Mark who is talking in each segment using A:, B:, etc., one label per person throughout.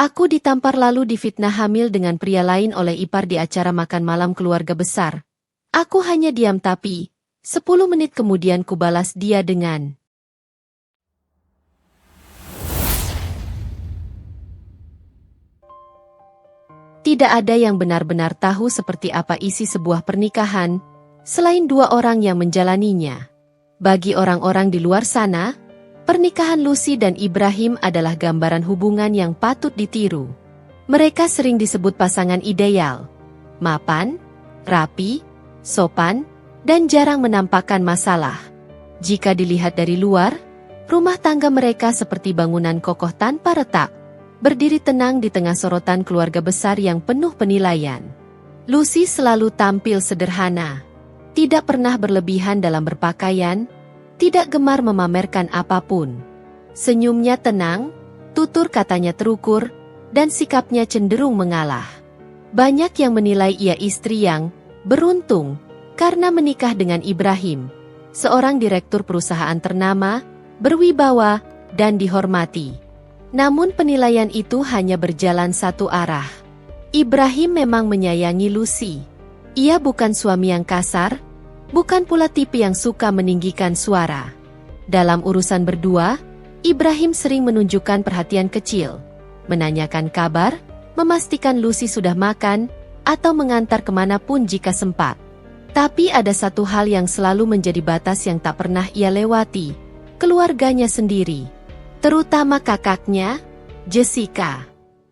A: Aku ditampar lalu difitnah hamil dengan pria lain oleh ipar di acara makan malam keluarga besar. Aku hanya diam tapi, 10 menit kemudian kubalas dia dengan, tidak ada yang benar-benar tahu seperti apa isi sebuah pernikahan, selain dua orang yang menjalaninya. Bagi orang-orang di luar sana, pernikahan Lucy dan Ibrahim adalah gambaran hubungan yang patut ditiru. Mereka sering disebut pasangan ideal, mapan, rapi, sopan, dan jarang menampakkan masalah. Jika dilihat dari luar, rumah tangga mereka seperti bangunan kokoh tanpa retak, berdiri tenang di tengah sorotan keluarga besar yang penuh penilaian. Lucy selalu tampil sederhana, tidak pernah berlebihan dalam berpakaian, tidak gemar memamerkan apapun. Senyumnya tenang, tutur katanya terukur, dan sikapnya cenderung mengalah. Banyak yang menilai ia istri yang beruntung karena menikah dengan Ibrahim, seorang direktur perusahaan ternama, berwibawa, dan dihormati. Namun penilaian itu hanya berjalan satu arah. Ibrahim memang menyayangi Lucy. Ia bukan suami yang kasar, bukan pula tipe yang suka meninggikan suara. Dalam urusan berdua, Ibrahim sering menunjukkan perhatian kecil, menanyakan kabar, memastikan Lucy sudah makan, atau mengantar kemanapun jika sempat. Tapi ada satu hal yang selalu menjadi batas yang tak pernah ia lewati, keluarganya sendiri. Terutama kakaknya, Jessica.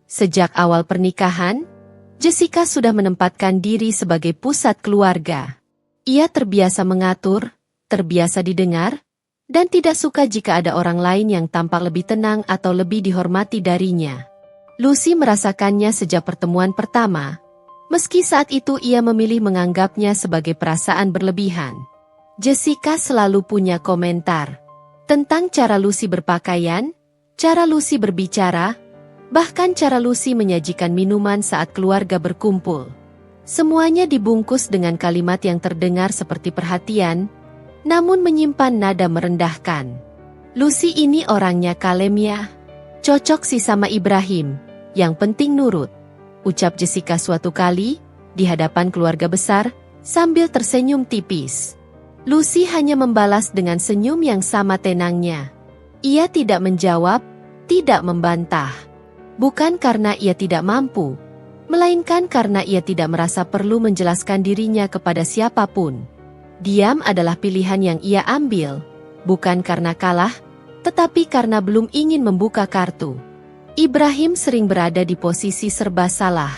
A: Sejak awal pernikahan, Jessica sudah menempatkan diri sebagai pusat keluarga. Ia terbiasa mengatur, terbiasa didengar, dan tidak suka jika ada orang lain yang tampak lebih tenang atau lebih dihormati darinya. Lucy merasakannya sejak pertemuan pertama, meski saat itu ia memilih menganggapnya sebagai perasaan berlebihan. Jessica selalu punya komentar tentang cara Lucy berpakaian, cara Lucy berbicara, bahkan cara Lucy menyajikan minuman saat keluarga berkumpul. Semuanya dibungkus dengan kalimat yang terdengar seperti perhatian, namun menyimpan nada merendahkan. Lucy ini orangnya kalem ya. Cocok sih sama Ibrahim, yang penting nurut, ucap Jessica suatu kali, di hadapan keluarga besar, sambil tersenyum tipis. Lucy hanya membalas dengan senyum yang sama tenangnya. Ia tidak menjawab, tidak membantah. Bukan karena ia tidak mampu, melainkan karena ia tidak merasa perlu menjelaskan dirinya kepada siapapun. Diam adalah pilihan yang ia ambil, bukan karena kalah, tetapi karena belum ingin membuka kartu. Ibrahim sering berada di posisi serba salah.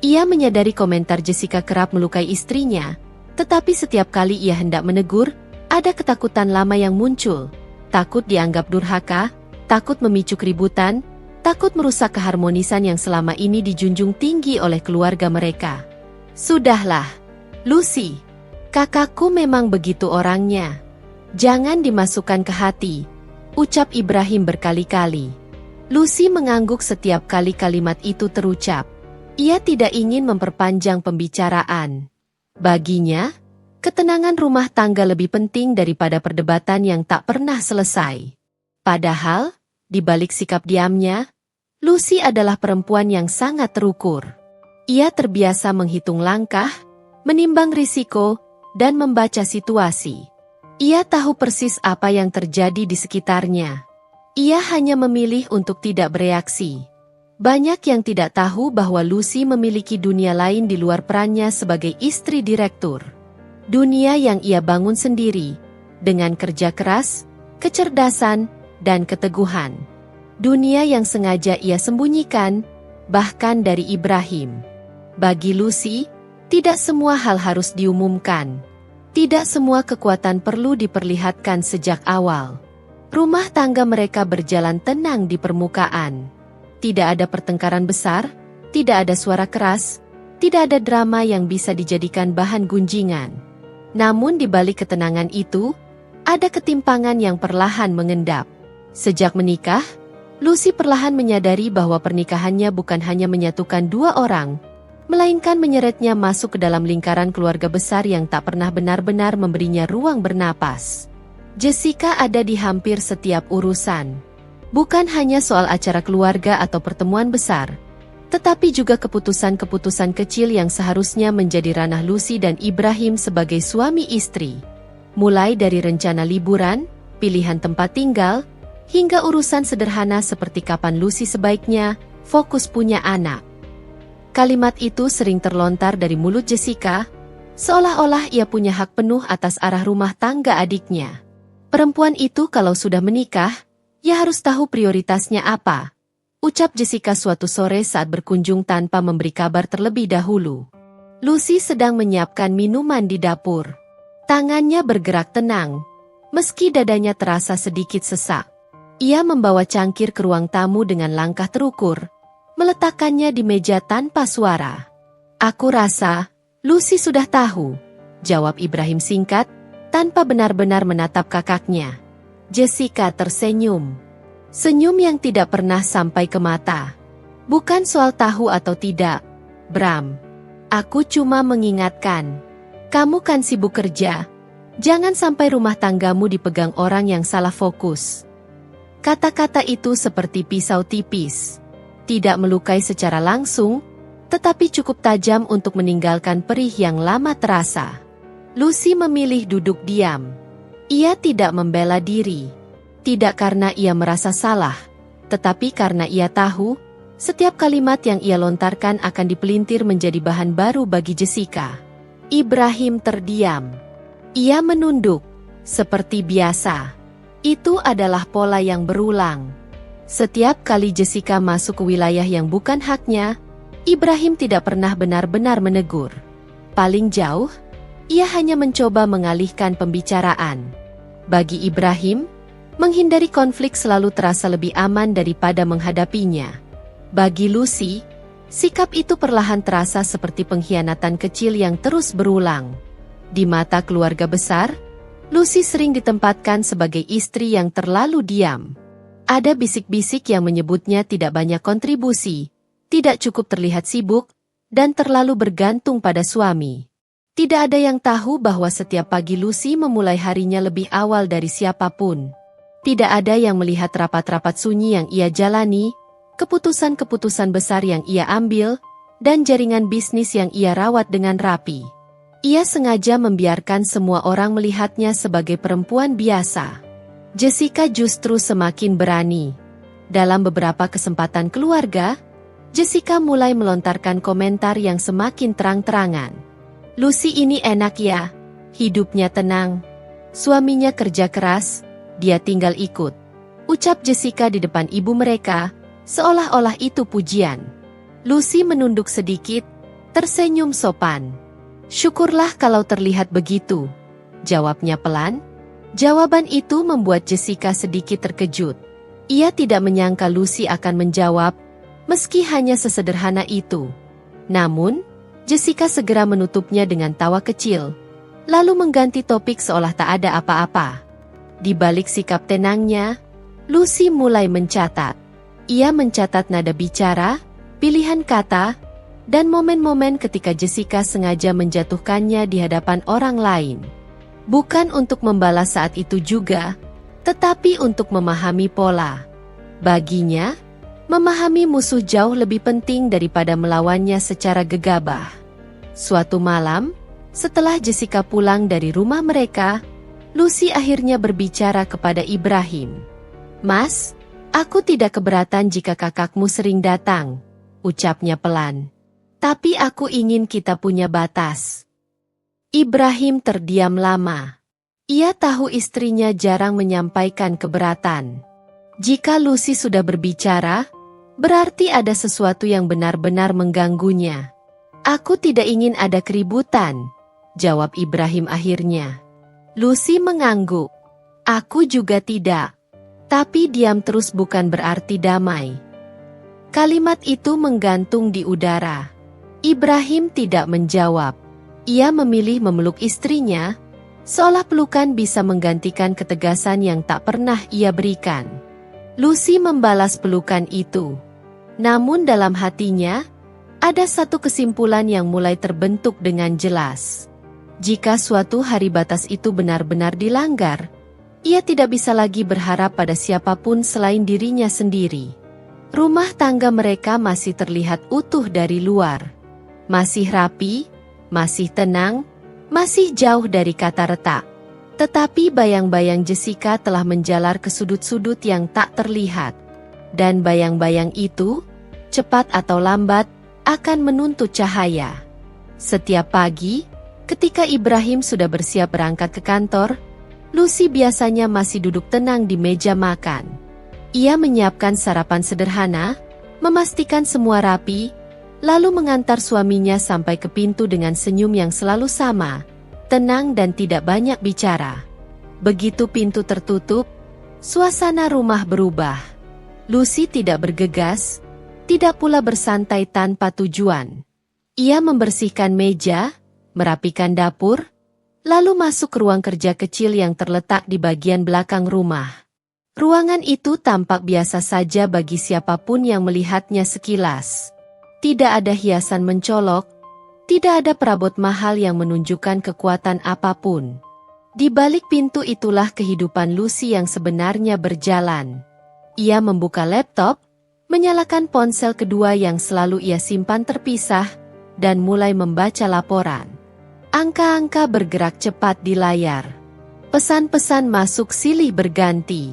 A: Ia menyadari komentar Jessica kerap melukai istrinya, tetapi setiap kali ia hendak menegur, ada ketakutan lama yang muncul. Takut dianggap durhaka, takut memicu keributan, takut merusak keharmonisan yang selama ini dijunjung tinggi oleh keluarga mereka. Sudahlah, Lucy. Kakakku memang begitu orangnya. Jangan dimasukkan ke hati, ucap Ibrahim berkali-kali. Lucy mengangguk setiap kali kalimat itu terucap. Ia tidak ingin memperpanjang pembicaraan. Baginya, ketenangan rumah tangga lebih penting daripada perdebatan yang tak pernah selesai. Padahal, di balik sikap diamnya, Lucy adalah perempuan yang sangat terukur. Ia terbiasa menghitung langkah, menimbang risiko, dan membaca situasi. Ia tahu persis apa yang terjadi di sekitarnya. Ia hanya memilih untuk tidak bereaksi. Banyak yang tidak tahu bahwa Lucy memiliki dunia lain di luar perannya sebagai istri direktur. Dunia yang ia bangun sendiri, dengan kerja keras, kecerdasan, dan keteguhan. Dunia yang sengaja ia sembunyikan, bahkan dari Ibrahim. Bagi Lucy, tidak semua hal harus diumumkan. Tidak semua kekuatan perlu diperlihatkan sejak awal. Rumah tangga mereka berjalan tenang di permukaan. Tidak ada pertengkaran besar, tidak ada suara keras, tidak ada drama yang bisa dijadikan bahan gunjingan. Namun di balik ketenangan itu, ada ketimpangan yang perlahan mengendap. Sejak menikah, Lucy perlahan menyadari bahwa pernikahannya bukan hanya menyatukan dua orang, melainkan menyeretnya masuk ke dalam lingkaran keluarga besar yang tak pernah benar-benar memberinya ruang bernapas. Jessica ada di hampir setiap urusan. Bukan hanya soal acara keluarga atau pertemuan besar, tetapi juga keputusan-keputusan kecil yang seharusnya menjadi ranah Lucy dan Ibrahim sebagai suami istri. Mulai dari rencana liburan, pilihan tempat tinggal, hingga urusan sederhana seperti kapan Lucy sebaiknya fokus punya anak. Kalimat itu sering terlontar dari mulut Jessica, seolah-olah ia punya hak penuh atas arah rumah tangga adiknya. Perempuan itu kalau sudah menikah, ya harus tahu prioritasnya apa, ucap Jessica suatu sore saat berkunjung tanpa memberi kabar terlebih dahulu. Lucy sedang menyiapkan minuman di dapur. Tangannya bergerak tenang, meski dadanya terasa sedikit sesak. Ia membawa cangkir ke ruang tamu dengan langkah terukur, meletakkannya di meja tanpa suara. Aku rasa, Lucy sudah tahu, jawab Ibrahim singkat, tanpa benar-benar menatap kakaknya. Jessica tersenyum. Senyum yang tidak pernah sampai ke mata. Bukan soal tahu atau tidak, Bram. Aku cuma mengingatkan. Kamu kan sibuk kerja. Jangan sampai rumah tanggamu dipegang orang yang salah fokus. Kata-kata itu seperti pisau tipis. Tidak melukai secara langsung, tetapi cukup tajam untuk meninggalkan perih yang lama terasa. Lucy memilih duduk diam. Ia tidak membela diri. Tidak karena ia merasa salah, tetapi karena ia tahu, setiap kalimat yang ia lontarkan akan dipelintir menjadi bahan baru bagi Jessica. Ibrahim terdiam. Ia menunduk, seperti biasa. Itu adalah pola yang berulang. Setiap kali Jessica masuk ke wilayah yang bukan haknya, Ibrahim tidak pernah benar-benar menegur. Paling jauh, ia hanya mencoba mengalihkan pembicaraan. Bagi Ibrahim, menghindari konflik selalu terasa lebih aman daripada menghadapinya. Bagi Lucy, sikap itu perlahan terasa seperti pengkhianatan kecil yang terus berulang. Di mata keluarga besar, Lucy sering ditempatkan sebagai istri yang terlalu diam. Ada bisik-bisik yang menyebutnya tidak banyak kontribusi, tidak cukup terlihat sibuk, dan terlalu bergantung pada suami. Tidak ada yang tahu bahwa setiap pagi Lucy memulai harinya lebih awal dari siapapun. Tidak ada yang melihat rapat-rapat sunyi yang ia jalani, keputusan-keputusan besar yang ia ambil, dan jaringan bisnis yang ia rawat dengan rapi. Ia sengaja membiarkan semua orang melihatnya sebagai perempuan biasa. Jessica justru semakin berani. Dalam beberapa kesempatan keluarga, Jessica mulai melontarkan komentar yang semakin terang-terangan. Lucy ini enak ya, hidupnya tenang. Suaminya kerja keras, dia tinggal ikut. Ucap Jessica di depan ibu mereka, seolah-olah itu pujian. Lucy menunduk sedikit, tersenyum sopan. Syukurlah kalau terlihat begitu, jawabnya pelan. Jawaban itu membuat Jessica sedikit terkejut. Ia tidak menyangka Lucy akan menjawab, meski hanya sesederhana itu. Namun, Jessica segera menutupnya dengan tawa kecil, lalu mengganti topik seolah tak ada apa-apa. Di balik sikap tenangnya, Lucy mulai mencatat. Ia mencatat nada bicara, pilihan kata, dan momen-momen ketika Jessica sengaja menjatuhkannya di hadapan orang lain. Bukan untuk membalas saat itu juga, tetapi untuk memahami pola. Baginya, memahami musuh jauh lebih penting daripada melawannya secara gegabah. Suatu malam, setelah Jessica pulang dari rumah mereka, Lucy akhirnya berbicara kepada Ibrahim. "Mas, aku tidak keberatan jika kakakmu sering datang," ucapnya pelan. "Tapi aku ingin kita punya batas." Ibrahim terdiam lama. Ia tahu istrinya jarang menyampaikan keberatan. Jika Lucy sudah berbicara, berarti ada sesuatu yang benar-benar mengganggunya. "Aku tidak ingin ada keributan," jawab Ibrahim akhirnya. Lucy mengangguk. "Aku juga tidak." Tapi diam terus bukan berarti damai. Kalimat itu menggantung di udara. Ibrahim tidak menjawab. Ia memilih memeluk istrinya, seolah pelukan bisa menggantikan ketegasan yang tak pernah ia berikan. Lucy membalas pelukan itu. Namun dalam hatinya, ada satu kesimpulan yang mulai terbentuk dengan jelas. Jika suatu hari batas itu benar-benar dilanggar, Ia tidak bisa lagi berharap pada siapapun selain dirinya sendiri. Rumah tangga mereka masih terlihat utuh dari luar. Masih rapi, masih tenang, masih jauh dari kata retak. Tetapi bayang-bayang Jessica telah menjalar ke sudut-sudut yang tak terlihat. Dan bayang-bayang itu, cepat atau lambat, akan menuntut cahaya. Setiap pagi, ketika Ibrahim sudah bersiap berangkat ke kantor, Lucy biasanya masih duduk tenang di meja makan. Ia menyiapkan sarapan sederhana, memastikan semua rapi, lalu mengantar suaminya sampai ke pintu dengan senyum yang selalu sama, tenang dan tidak banyak bicara. Begitu pintu tertutup, suasana rumah berubah. Lucy tidak bergegas, tidak pula bersantai tanpa tujuan. Ia membersihkan meja, merapikan dapur, lalu masuk ke ruang kerja kecil yang terletak di bagian belakang rumah. Ruangan itu tampak biasa saja bagi siapapun yang melihatnya sekilas. Tidak ada hiasan mencolok, tidak ada perabot mahal yang menunjukkan kekuatan apapun. Di balik pintu itulah kehidupan Lucy yang sebenarnya berjalan. Ia membuka laptop, menyalakan ponsel kedua yang selalu ia simpan terpisah, dan mulai membaca laporan. Angka-angka bergerak cepat di layar. Pesan-pesan masuk silih berganti.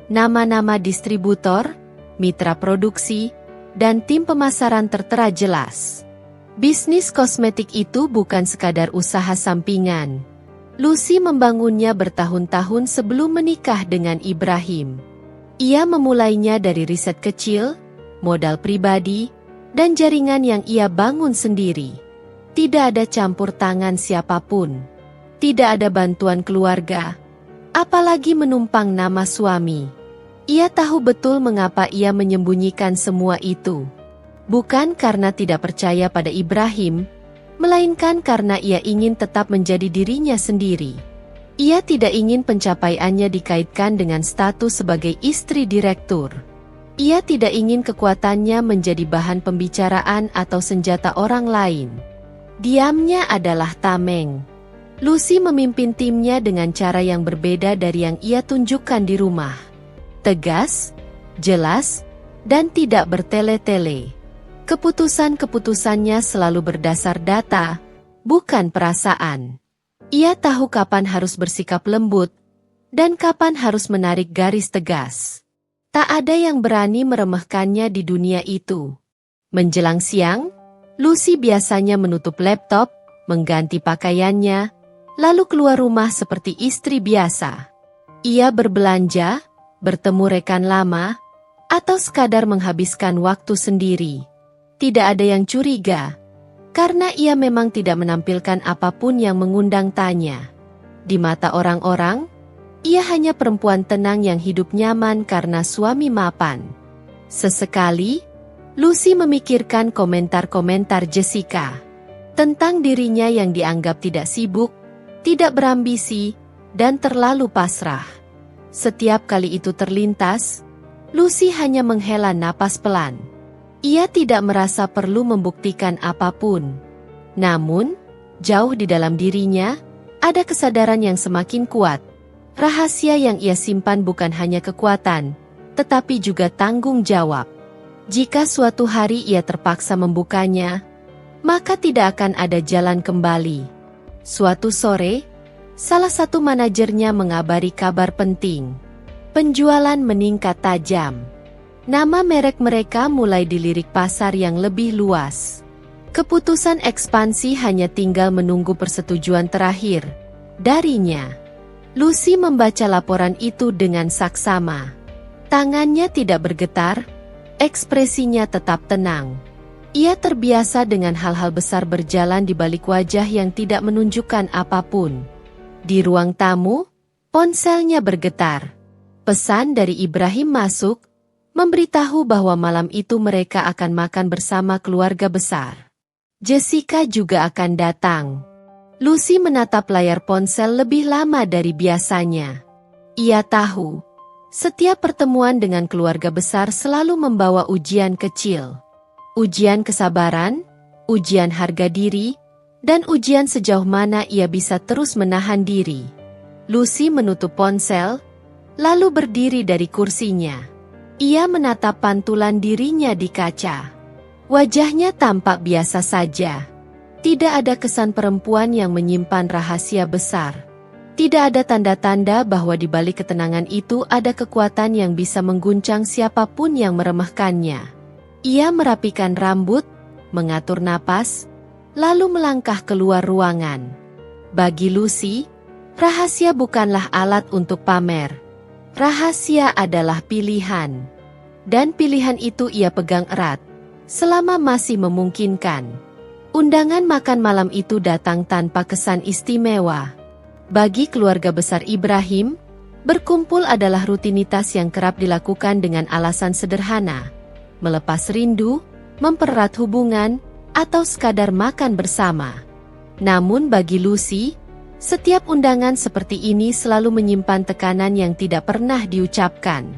A: Nama-nama distributor, mitra produksi, dan tim pemasaran tertera jelas. Bisnis kosmetik itu bukan sekadar usaha sampingan. Lucy membangunnya bertahun-tahun sebelum menikah dengan Ibrahim. Ia memulainya dari riset kecil, modal pribadi, dan jaringan yang ia bangun sendiri. Tidak ada campur tangan siapapun. Tidak ada bantuan keluarga. Apalagi menumpang nama suami. Ia tahu betul mengapa ia menyembunyikan semua itu. Bukan karena tidak percaya pada Ibrahim, melainkan karena ia ingin tetap menjadi dirinya sendiri. Ia tidak ingin pencapaiannya dikaitkan dengan status sebagai istri direktur. Ia tidak ingin kekuatannya menjadi bahan pembicaraan atau senjata orang lain. Diamnya adalah tameng. Lucy memimpin timnya dengan cara yang berbeda dari yang ia tunjukkan di rumah. Tegas, jelas, dan tidak bertele-tele. Keputusan-keputusannya selalu berdasar data, bukan perasaan. Ia tahu kapan harus bersikap lembut, dan kapan harus menarik garis tegas. Tak ada yang berani meremehkannya di dunia itu. Menjelang siang, Lucy biasanya menutup laptop, mengganti pakaiannya, lalu keluar rumah seperti istri biasa. Ia berbelanja, bertemu rekan lama, atau sekadar menghabiskan waktu sendiri. Tidak ada yang curiga, karena ia memang tidak menampilkan apapun yang mengundang tanya. Di mata orang-orang, ia hanya perempuan tenang yang hidup nyaman karena suami mapan. Sesekali, Lucy memikirkan komentar-komentar Jessica tentang dirinya yang dianggap tidak sibuk, tidak berambisi, dan terlalu pasrah. Setiap kali itu terlintas, Lucy hanya menghela napas pelan. Ia tidak merasa perlu membuktikan apapun. Namun, jauh di dalam dirinya, ada kesadaran yang semakin kuat. Rahasia yang ia simpan bukan hanya kekuatan, tetapi juga tanggung jawab. Jika suatu hari ia terpaksa membukanya, maka tidak akan ada jalan kembali. Suatu sore, salah satu manajernya mengabari kabar penting. Penjualan meningkat tajam. Nama merek mereka mulai dilirik pasar yang lebih luas. Keputusan ekspansi hanya tinggal menunggu persetujuan terakhir darinya. Lucy membaca laporan itu dengan saksama. Tangannya tidak bergetar, ekspresinya tetap tenang. Ia terbiasa dengan hal-hal besar berjalan di balik wajah yang tidak menunjukkan apapun. Di ruang tamu, ponselnya bergetar. Pesan dari Ibrahim masuk, memberitahu bahwa malam itu mereka akan makan bersama keluarga besar. Jessica juga akan datang. Lucy menatap layar ponsel lebih lama dari biasanya. Ia tahu, setiap pertemuan dengan keluarga besar selalu membawa ujian kecil. Ujian kesabaran, ujian harga diri, dan ujian sejauh mana ia bisa terus menahan diri. Lucy menutup ponsel, lalu berdiri dari kursinya. Ia menatap pantulan dirinya di kaca. Wajahnya tampak biasa saja. Tidak ada kesan perempuan yang menyimpan rahasia besar. Tidak ada tanda-tanda bahwa di balik ketenangan itu ada kekuatan yang bisa mengguncang siapapun yang meremehkannya. Ia merapikan rambut, mengatur napas, lalu melangkah keluar ruangan. Bagi Lucy, rahasia bukanlah alat untuk pamer. Rahasia adalah pilihan. Dan pilihan itu ia pegang erat, selama masih memungkinkan. Undangan makan malam itu datang tanpa kesan istimewa. Bagi keluarga besar Ibrahim, berkumpul adalah rutinitas yang kerap dilakukan dengan alasan sederhana. Melepas rindu, mempererat hubungan, atau sekadar makan bersama. Namun bagi Lucy, setiap undangan seperti ini selalu menyimpan tekanan yang tidak pernah diucapkan.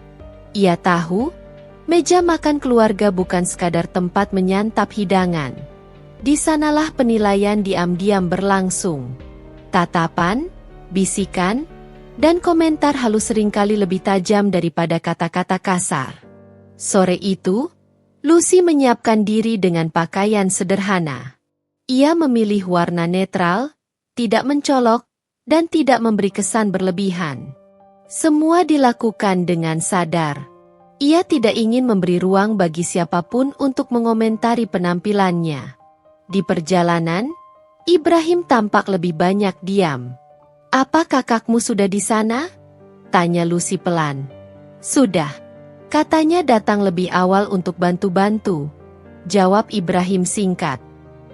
A: Ia tahu, meja makan keluarga bukan sekadar tempat menyantap hidangan. Di sanalah penilaian diam-diam berlangsung. Tatapan, bisikan, dan komentar halus seringkali lebih tajam daripada kata-kata kasar. Sore itu, Lucy menyiapkan diri dengan pakaian sederhana. Ia memilih warna netral, tidak mencolok, dan tidak memberi kesan berlebihan. Semua dilakukan dengan sadar. Ia tidak ingin memberi ruang bagi siapapun untuk mengomentari penampilannya. Di perjalanan, Ibrahim tampak lebih banyak diam. "Apa kakakmu sudah di sana?" tanya Lucy pelan. "Sudah. Katanya datang lebih awal untuk bantu-bantu," jawab Ibrahim singkat.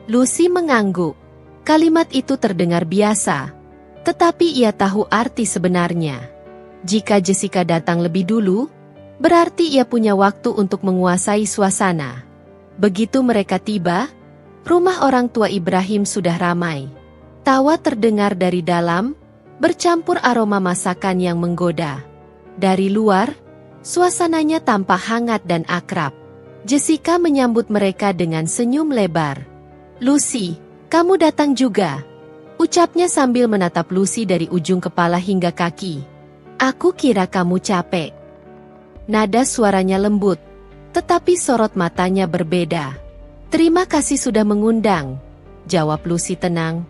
A: Lucy mengangguk. Kalimat itu terdengar biasa, tetapi ia tahu arti sebenarnya. Jika Jessica datang lebih dulu, berarti ia punya waktu untuk menguasai suasana. Begitu mereka tiba, rumah orang tua Ibrahim sudah ramai. Tawa terdengar dari dalam, bercampur aroma masakan yang menggoda. Dari luar, suasananya tampak hangat dan akrab. Jessica menyambut mereka dengan senyum lebar. "Lucy, kamu datang juga," ucapnya sambil menatap Lucy dari ujung kepala hingga kaki. "Aku kira kamu capek." Nada suaranya lembut, tetapi sorot matanya berbeda. "Terima kasih sudah mengundang," jawab Lucy tenang.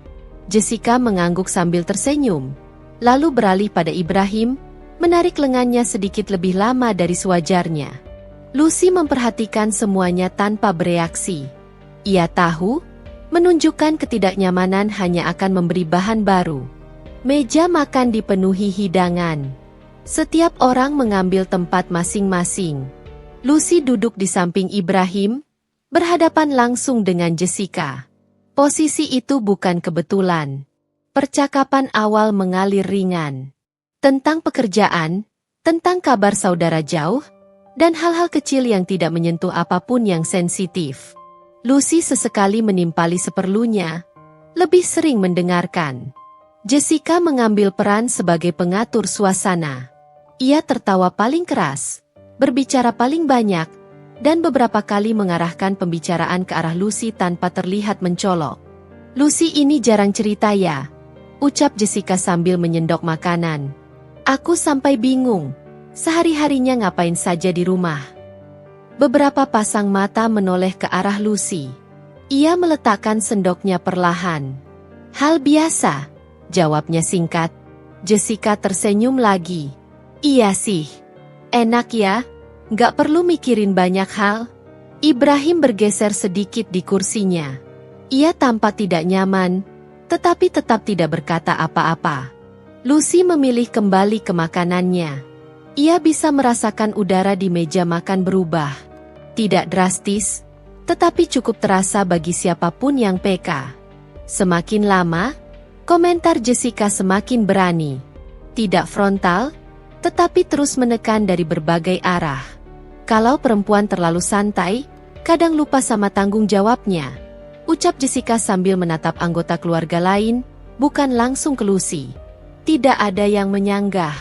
A: Jessica mengangguk sambil tersenyum, lalu beralih pada Ibrahim, menarik lengannya sedikit lebih lama dari sewajarnya. Lucy memperhatikan semuanya tanpa bereaksi. Ia tahu, menunjukkan ketidaknyamanan hanya akan memberi bahan baru. Meja makan dipenuhi hidangan. Setiap orang mengambil tempat masing-masing. Lucy duduk di samping Ibrahim, berhadapan langsung dengan Jessica. Posisi itu bukan kebetulan. Percakapan awal mengalir ringan. Tentang pekerjaan, tentang kabar saudara jauh, dan hal-hal kecil yang tidak menyentuh apapun yang sensitif. Lucy sesekali menimpali seperlunya, lebih sering mendengarkan. Jessica mengambil peran sebagai pengatur suasana. Ia tertawa paling keras, berbicara paling banyak, dan beberapa kali mengarahkan pembicaraan ke arah Lucy tanpa terlihat mencolok. "Lucy ini jarang cerita ya," ucap Jessica sambil menyendok makanan. "Aku sampai bingung, sehari-harinya ngapain saja di rumah." Beberapa pasang mata menoleh ke arah Lucy. Ia meletakkan sendoknya perlahan. "Hal biasa," jawabnya singkat. Jessica tersenyum lagi. "Iya sih. Enak ya, nggak perlu mikirin banyak hal." Ibrahim bergeser sedikit di kursinya. Ia tampak tidak nyaman, tetapi tetap tidak berkata apa-apa. Lucy memilih kembali ke makanannya. Ia bisa merasakan udara di meja makan berubah. Tidak drastis, tetapi cukup terasa bagi siapapun yang peka. Semakin lama, komentar Jessica semakin berani. Tidak frontal, tetapi terus menekan dari berbagai arah. Kalau perempuan terlalu santai, kadang lupa sama tanggung jawabnya, ucap Jessica sambil menatap anggota keluarga lain, bukan langsung ke Lucy. Tidak ada yang menyanggah.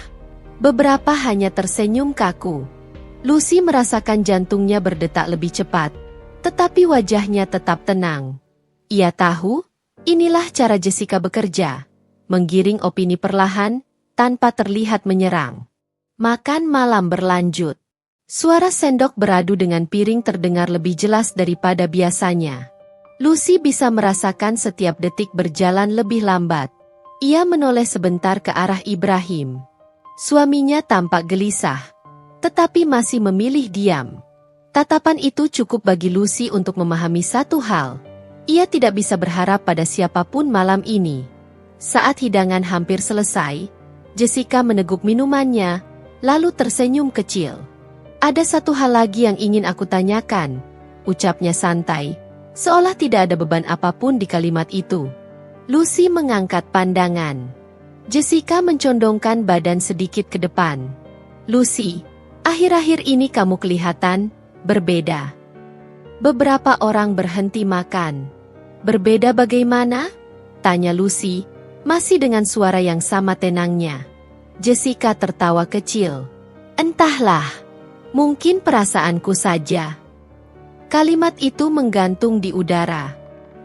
A: Beberapa hanya tersenyum kaku. Lucy merasakan jantungnya berdetak lebih cepat, tetapi wajahnya tetap tenang. Ia tahu, inilah cara Jessica bekerja, menggiring opini perlahan, tanpa terlihat menyerang. Makan malam berlanjut. Suara sendok beradu dengan piring terdengar lebih jelas daripada biasanya. Lucy bisa merasakan setiap detik berjalan lebih lambat. Ia menoleh sebentar ke arah Ibrahim. Suaminya tampak gelisah, tetapi masih memilih diam. Tatapan itu cukup bagi Lucy untuk memahami satu hal. Ia tidak bisa berharap pada siapapun malam ini. Saat hidangan hampir selesai, Jessica meneguk minumannya, lalu tersenyum kecil. Ada satu hal lagi yang ingin aku tanyakan, ucapnya santai, seolah tidak ada beban apapun di kalimat itu. Lucy mengangkat pandangan. Jessica mencondongkan badan sedikit ke depan. Lucy, akhir-akhir ini kamu kelihatan berbeda. Beberapa orang berhenti makan. Berbeda bagaimana? Tanya Lucy, masih dengan suara yang sama tenangnya. Jessica tertawa kecil. Entahlah. Mungkin perasaanku saja. Kalimat itu menggantung di udara.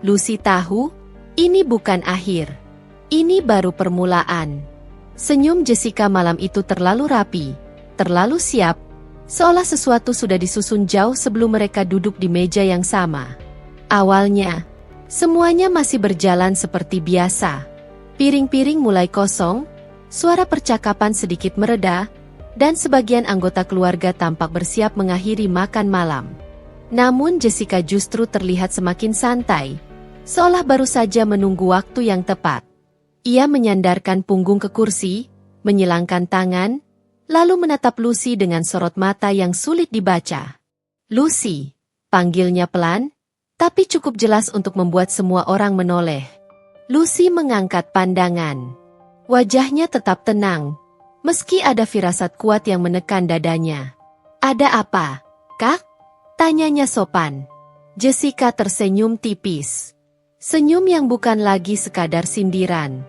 A: Lucy tahu, ini bukan akhir. Ini baru permulaan. Senyum Jessica malam itu terlalu rapi, terlalu siap, seolah sesuatu sudah disusun jauh sebelum mereka duduk di meja yang sama. Awalnya, semuanya masih berjalan seperti biasa. Piring-piring mulai kosong, suara percakapan sedikit mereda, dan sebagian anggota keluarga tampak bersiap mengakhiri makan malam. Namun Jessica justru terlihat semakin santai, seolah baru saja menunggu waktu yang tepat. Ia menyandarkan punggung ke kursi, menyilangkan tangan, lalu menatap Lucy dengan sorot mata yang sulit dibaca. Lucy, panggilnya pelan, tapi cukup jelas untuk membuat semua orang menoleh. Lucy mengangkat pandangan. Wajahnya tetap tenang, meski ada firasat kuat yang menekan dadanya. Ada apa, Kak? Tanyanya sopan. Jessica tersenyum tipis. Senyum yang bukan lagi sekadar sindiran.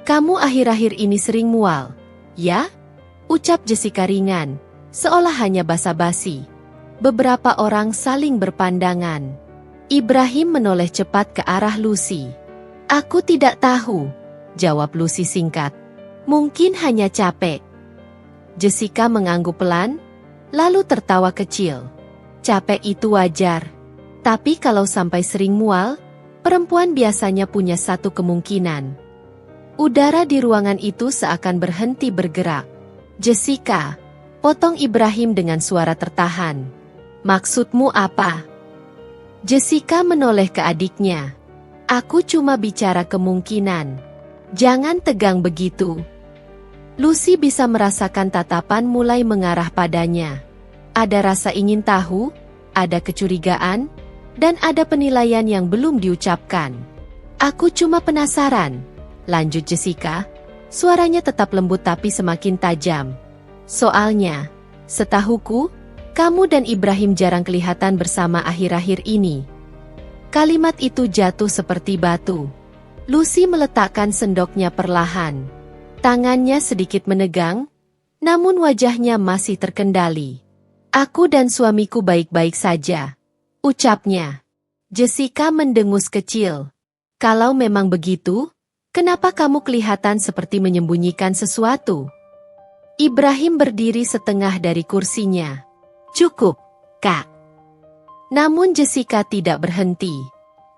A: Kamu akhir-akhir ini sering mual, ya? Ucap Jessica ringan, seolah hanya basa-basi. Beberapa orang saling berpandangan. Ibrahim menoleh cepat ke arah Lucy. Aku tidak tahu, jawab Lucy singkat. Mungkin hanya capek. Jessica mengangguk pelan, lalu tertawa kecil. Capek itu wajar. Tapi kalau sampai sering mual, perempuan biasanya punya satu kemungkinan. Udara di ruangan itu seakan berhenti bergerak. Jessica, potong Ibrahim dengan suara tertahan. Maksudmu apa? Jessica menoleh ke adiknya. Aku cuma bicara kemungkinan. Jangan tegang begitu. Lucy bisa merasakan tatapan mulai mengarah padanya. Ada rasa ingin tahu, ada kecurigaan, dan ada penilaian yang belum diucapkan. Aku cuma penasaran, lanjut Jessica. Suaranya tetap lembut tapi semakin tajam. Soalnya, setahuku, kamu dan Ibrahim jarang kelihatan bersama akhir-akhir ini. Kalimat itu jatuh seperti batu. Lucy meletakkan sendoknya perlahan. Tangannya sedikit menegang, namun wajahnya masih terkendali. Aku dan suamiku baik-baik saja, ucapnya. Jessica mendengus kecil. Kalau memang begitu, kenapa kamu kelihatan seperti menyembunyikan sesuatu? Ibrahim berdiri setengah dari kursinya. Cukup, Kak. Namun Jessica tidak berhenti.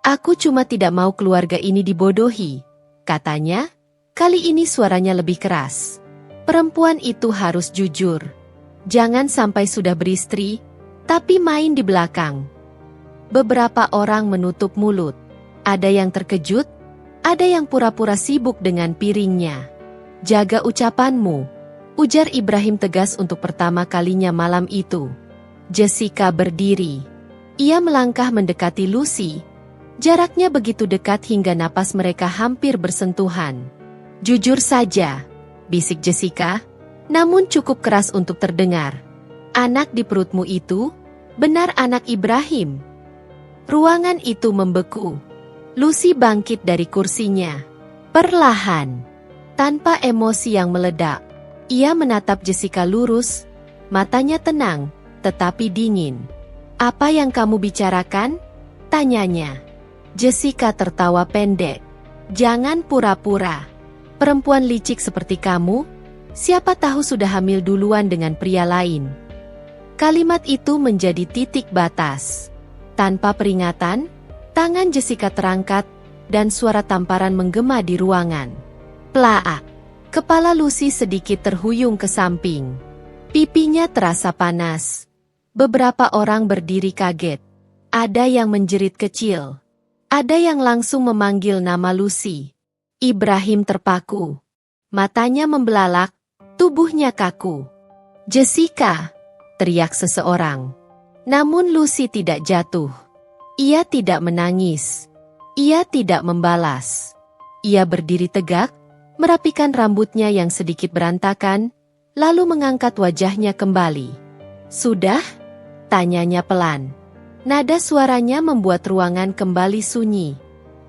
A: Aku cuma tidak mau keluarga ini dibodohi, katanya. Kali ini suaranya lebih keras. Perempuan itu harus jujur. Jangan sampai sudah beristri, tapi main di belakang. Beberapa orang menutup mulut. Ada yang terkejut, ada yang pura-pura sibuk dengan piringnya. Jaga ucapanmu, ujar Ibrahim tegas untuk pertama kalinya malam itu. Jessica berdiri. Ia melangkah mendekati Lucy. Jaraknya begitu dekat hingga napas mereka hampir bersentuhan. Jujur saja, bisik Jessica, namun cukup keras untuk terdengar. Anak di perutmu itu, benar anak Ibrahim. Ruangan itu membeku. Lucy bangkit dari kursinya. Perlahan, tanpa emosi yang meledak, ia menatap Jessica lurus, matanya tenang, tetapi dingin. Apa yang kamu bicarakan? Tanyanya. Jessica tertawa pendek. Jangan pura-pura. Perempuan licik seperti kamu, Siapa tahu sudah hamil duluan dengan pria lain. Kalimat itu menjadi titik batas. Tanpa peringatan, tangan Jessica terangkat, dan suara tamparan menggema di ruangan. Plaak! Kepala Lucy sedikit terhuyung ke samping. Pipinya terasa panas. Beberapa orang berdiri kaget. Ada yang menjerit kecil. Ada yang langsung memanggil nama Lucy. Ibrahim terpaku. Matanya membelalak, tubuhnya kaku. "Jessica!" teriak seseorang. Namun Lucy tidak jatuh. Ia tidak menangis. Ia tidak membalas. Ia berdiri tegak, merapikan rambutnya yang sedikit berantakan, lalu mengangkat wajahnya kembali. "Sudah?" tanyanya pelan. Nada suaranya membuat ruangan kembali sunyi.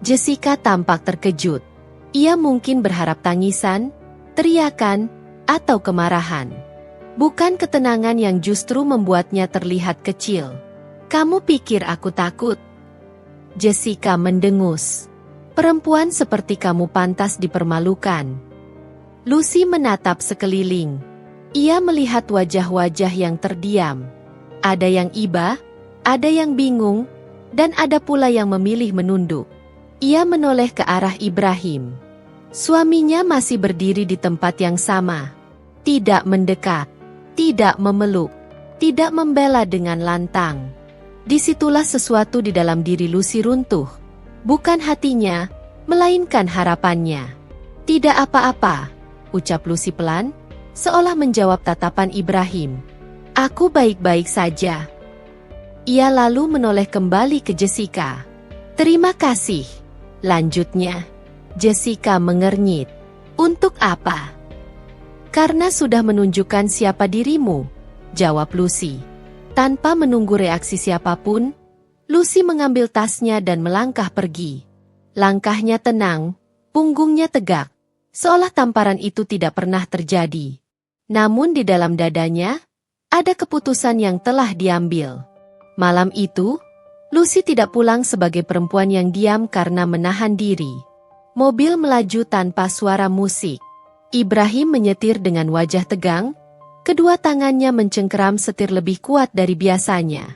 A: Jessica tampak terkejut. Ia mungkin berharap tangisan, teriakan, atau kemarahan. Bukan ketenangan yang justru membuatnya terlihat kecil. "Kamu pikir aku takut?" Jessica mendengus. "Perempuan seperti kamu pantas dipermalukan." Lucy menatap sekeliling. Ia melihat wajah-wajah yang terdiam. Ada yang iba, ada yang bingung, dan ada pula yang memilih menunduk. Ia menoleh ke arah Ibrahim. Suaminya masih berdiri di tempat yang sama. Tidak mendekat, tidak memeluk, tidak membela dengan lantang. Disitulah sesuatu di dalam diri Lucy runtuh. Bukan hatinya, melainkan harapannya. "Tidak apa-apa," ucap Lucy pelan, seolah menjawab tatapan Ibrahim. "Aku baik-baik saja." Ia lalu menoleh kembali ke Jessica. "Terima kasih," lanjutnya. Jessica mengernyit. "Untuk apa?" "Karena sudah menunjukkan siapa dirimu," jawab Lucy. Tanpa menunggu reaksi siapapun, Lucy mengambil tasnya dan melangkah pergi. Langkahnya tenang, punggungnya tegak, seolah tamparan itu tidak pernah terjadi. Namun di dalam dadanya, ada keputusan yang telah diambil. Malam itu, Lucy tidak pulang sebagai perempuan yang diam karena menahan diri. Mobil melaju tanpa suara musik. Ibrahim menyetir dengan wajah tegang, kedua tangannya mencengkeram setir lebih kuat dari biasanya.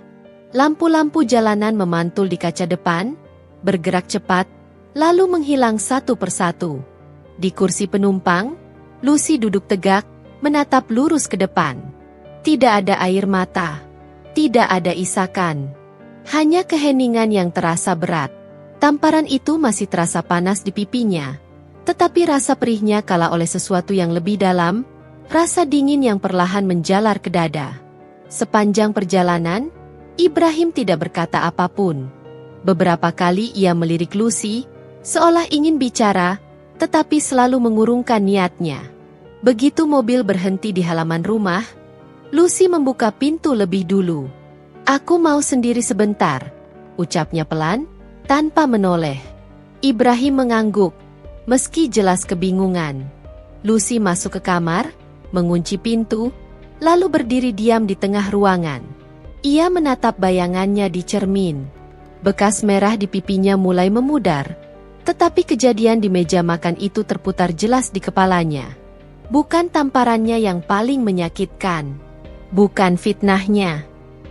A: Lampu-lampu jalanan memantul di kaca depan, bergerak cepat, lalu menghilang satu persatu. Di kursi penumpang, Lucy duduk tegak, menatap lurus ke depan. Tidak ada air mata. Tidak ada isakan. Hanya keheningan yang terasa berat. Tamparan itu masih terasa panas di pipinya. Tetapi rasa perihnya kalah oleh sesuatu yang lebih dalam, rasa dingin yang perlahan menjalar ke dada. Sepanjang perjalanan, Ibrahim tidak berkata apapun. Beberapa kali ia melirik Lucy, seolah ingin bicara, tetapi selalu mengurungkan niatnya. Begitu mobil berhenti di halaman rumah, Lucy membuka pintu lebih dulu. "Aku mau sendiri sebentar," ucapnya pelan, tanpa menoleh. Ibrahim mengangguk, meski jelas kebingungan. Lucy masuk ke kamar, mengunci pintu, lalu berdiri diam di tengah ruangan. Ia menatap bayangannya di cermin. Bekas merah di pipinya mulai memudar, tetapi kejadian di meja makan itu terputar jelas di kepalanya. Bukan tamparannya yang paling menyakitkan. Bukan fitnahnya,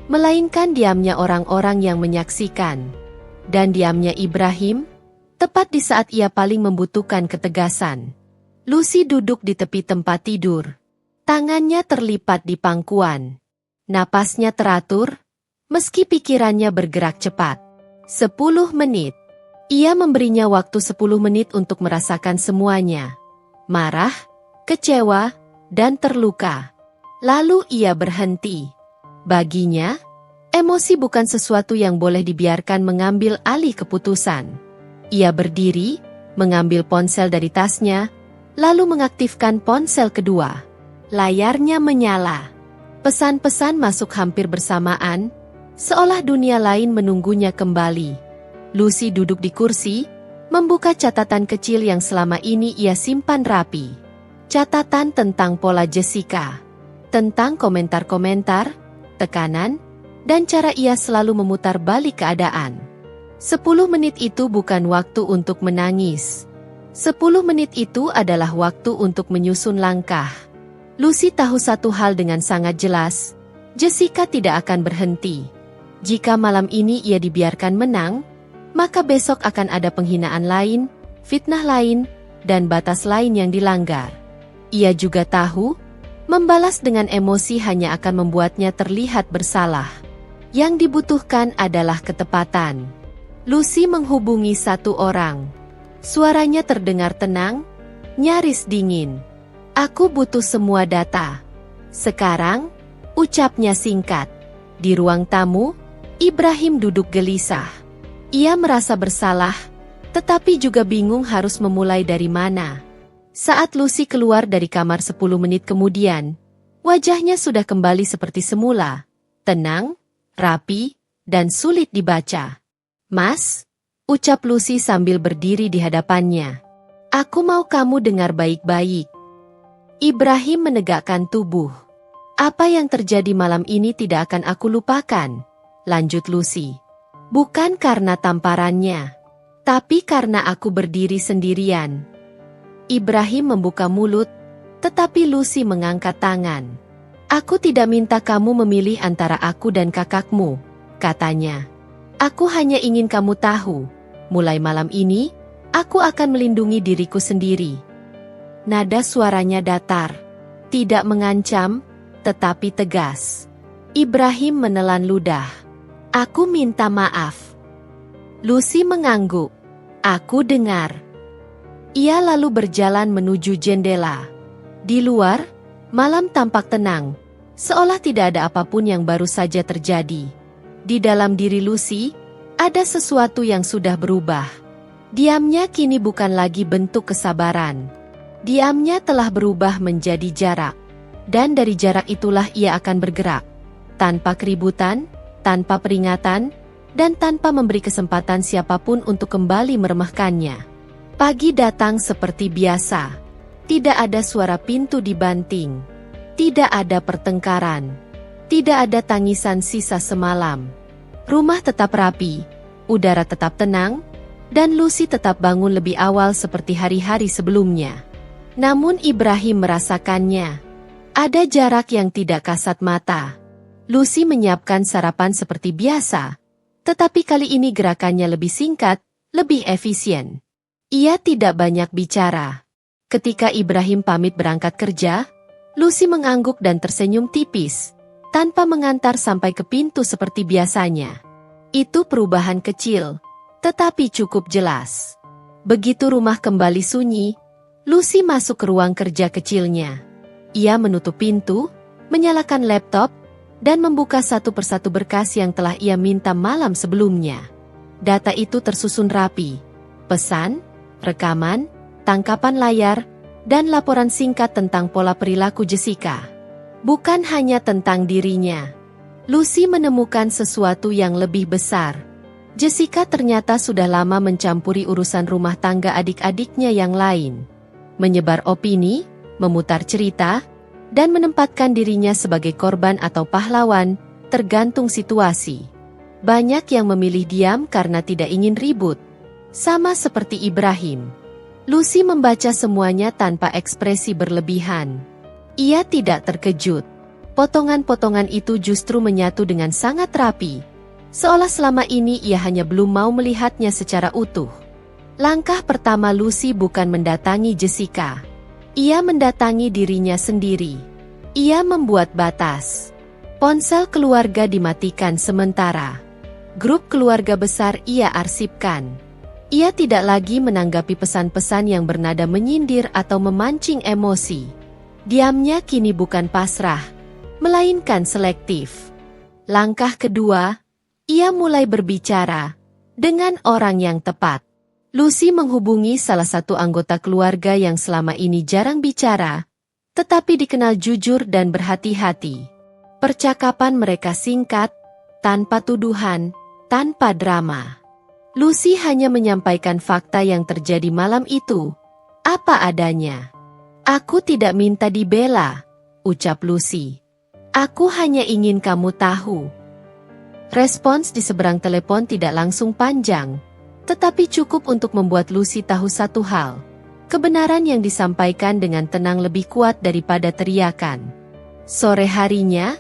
A: melainkan diamnya orang-orang yang menyaksikan. Dan diamnya Ibrahim, tepat di saat ia paling membutuhkan ketegasan. Lucy duduk di tepi tempat tidur. Tangannya terlipat di pangkuan. Napasnya teratur, meski pikirannya bergerak cepat. 10 menit. Ia memberinya waktu 10 menit untuk merasakan semuanya. Marah, kecewa, dan terluka. Lalu ia berhenti. Baginya, emosi bukan sesuatu yang boleh dibiarkan mengambil alih keputusan. Ia berdiri, mengambil ponsel dari tasnya, lalu mengaktifkan ponsel kedua. Layarnya menyala. Pesan-pesan masuk hampir bersamaan, seolah dunia lain menunggunya kembali. Lucy duduk di kursi, membuka catatan kecil yang selama ini ia simpan rapi. Catatan tentang pola Jessica. Tentang komentar-komentar, tekanan, dan cara ia selalu memutar balik keadaan. 10 menit itu bukan waktu untuk menangis. 10 menit itu adalah waktu untuk menyusun langkah. Lucy tahu satu hal dengan sangat jelas, Jessica tidak akan berhenti. Jika malam ini ia dibiarkan menang, maka besok akan ada penghinaan lain, fitnah lain, dan batas lain yang dilanggar. Ia juga tahu, membalas dengan emosi hanya akan membuatnya terlihat bersalah. Yang dibutuhkan adalah ketepatan. Lucy menghubungi satu orang. Suaranya terdengar tenang, nyaris dingin. Aku butuh semua data. Sekarang, ucapnya singkat. Di ruang tamu, Ibrahim duduk gelisah. Ia merasa bersalah, tetapi juga bingung harus memulai dari mana. Saat Lucy keluar dari kamar 10 menit kemudian, wajahnya sudah kembali seperti semula. Tenang, rapi, dan sulit dibaca. Mas, ucap Lucy sambil berdiri di hadapannya. Aku mau kamu dengar baik-baik. Ibrahim menegakkan tubuh. Apa yang terjadi malam ini tidak akan aku lupakan, lanjut Lucy. Bukan karena tamparannya, tapi karena aku berdiri sendirian. Ibrahim membuka mulut, tetapi Lucy mengangkat tangan. Aku tidak minta kamu memilih antara aku dan kakakmu, katanya. Aku hanya ingin kamu tahu, mulai malam ini, aku akan melindungi diriku sendiri. Nada suaranya datar, tidak mengancam, tetapi tegas. Ibrahim menelan ludah. Aku minta maaf. Lucy mengangguk. Aku dengar. Ia lalu berjalan menuju jendela. Di luar, malam tampak tenang, seolah tidak ada apapun yang baru saja terjadi. Di dalam diri Lucy, ada sesuatu yang sudah berubah. Diamnya kini bukan lagi bentuk kesabaran. Diamnya telah berubah menjadi jarak. Dan dari jarak itulah ia akan bergerak. Tanpa keributan, tanpa peringatan, dan tanpa memberi kesempatan siapapun untuk kembali meremehkannya. Pagi datang seperti biasa. Tidak ada suara pintu dibanting. Tidak ada pertengkaran. Tidak ada tangisan sisa semalam. Rumah tetap rapi, udara tetap tenang, dan Lucy tetap bangun lebih awal seperti hari-hari sebelumnya. Namun Ibrahim merasakannya. Ada jarak yang tidak kasat mata. Lucy menyiapkan sarapan seperti biasa, tetapi kali ini gerakannya lebih singkat, lebih efisien. Ia tidak banyak bicara. Ketika Ibrahim pamit berangkat kerja, Lucy mengangguk dan tersenyum tipis, tanpa mengantar sampai ke pintu seperti biasanya. Itu perubahan kecil, tetapi cukup jelas. Begitu rumah kembali sunyi, Lucy masuk ke ruang kerja kecilnya. Ia menutup pintu, menyalakan laptop, dan membuka satu persatu berkas yang telah ia minta malam sebelumnya. Data itu tersusun rapi. Pesan, rekaman, tangkapan layar, dan laporan singkat tentang pola perilaku Jessica. Bukan hanya tentang dirinya. Lucy menemukan sesuatu yang lebih besar. Jessica ternyata sudah lama mencampuri urusan rumah tangga adik-adiknya yang lain. Menyebar opini, memutar cerita, dan menempatkan dirinya sebagai korban atau pahlawan, tergantung situasi. Banyak yang memilih diam karena tidak ingin ribut. Sama seperti Ibrahim. Lucy membaca semuanya tanpa ekspresi berlebihan. Ia tidak terkejut. Potongan-potongan itu justru menyatu dengan sangat rapi. Seolah selama ini ia hanya belum mau melihatnya secara utuh. Langkah pertama Lucy bukan mendatangi Jessica. Ia mendatangi dirinya sendiri. Ia membuat batas. Ponsel keluarga dimatikan sementara. Grup keluarga besar ia arsipkan. Ia tidak lagi menanggapi pesan-pesan yang bernada menyindir atau memancing emosi. Diamnya kini bukan pasrah, melainkan selektif. Langkah kedua, ia mulai berbicara dengan orang yang tepat. Lucy menghubungi salah satu anggota keluarga yang selama ini jarang bicara, tetapi dikenal jujur dan berhati-hati. Percakapan mereka singkat, tanpa tuduhan, tanpa drama. Lucy hanya menyampaikan fakta yang terjadi malam itu, apa adanya. Aku tidak minta dibela, ucap Lucy. Aku hanya ingin kamu tahu. Respons di seberang telepon tidak langsung panjang, tetapi cukup untuk membuat Lucy tahu satu hal. Kebenaran yang disampaikan dengan tenang lebih kuat daripada teriakan. Sore harinya,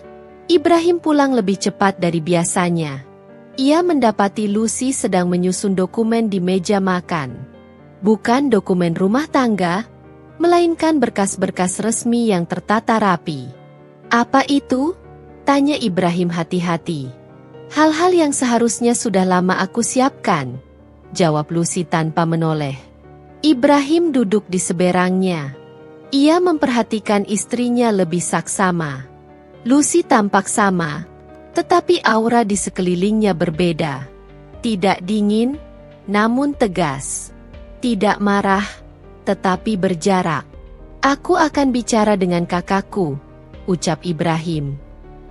A: Ibrahim pulang lebih cepat dari biasanya. Ia mendapati Lucy sedang menyusun dokumen di meja makan. Bukan dokumen rumah tangga, melainkan berkas-berkas resmi yang tertata rapi. "Apa itu?" tanya Ibrahim hati-hati. "Hal-hal yang seharusnya sudah lama aku siapkan," jawab Lucy tanpa menoleh. Ibrahim duduk di seberangnya. Ia memperhatikan istrinya lebih saksama. Lucy tampak sama, tetapi aura di sekelilingnya berbeda. Tidak dingin, namun tegas. Tidak marah, tetapi berjarak. "Aku akan bicara dengan kakakku," ucap Ibrahim.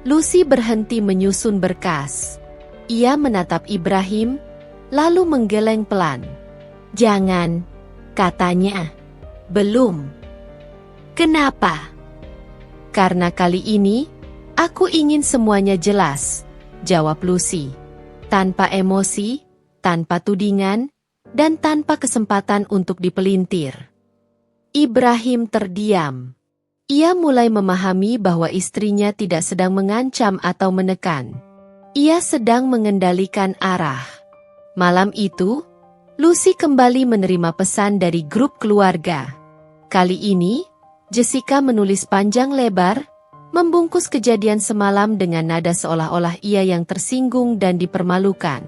A: Lucy berhenti menyusun berkas. Ia menatap Ibrahim, lalu menggeleng pelan. "Jangan," katanya. "Belum." "Kenapa?" "Karena kali ini, aku ingin semuanya jelas," jawab Lucy. Tanpa emosi, tanpa tudingan, dan tanpa kesempatan untuk dipelintir. Ibrahim terdiam. Ia mulai memahami bahwa istrinya tidak sedang mengancam atau menekan. Ia sedang mengendalikan arah. Malam itu, Lucy kembali menerima pesan dari grup keluarga. Kali ini, Jessica menulis panjang lebar, membungkus kejadian semalam dengan nada seolah-olah ia yang tersinggung dan dipermalukan.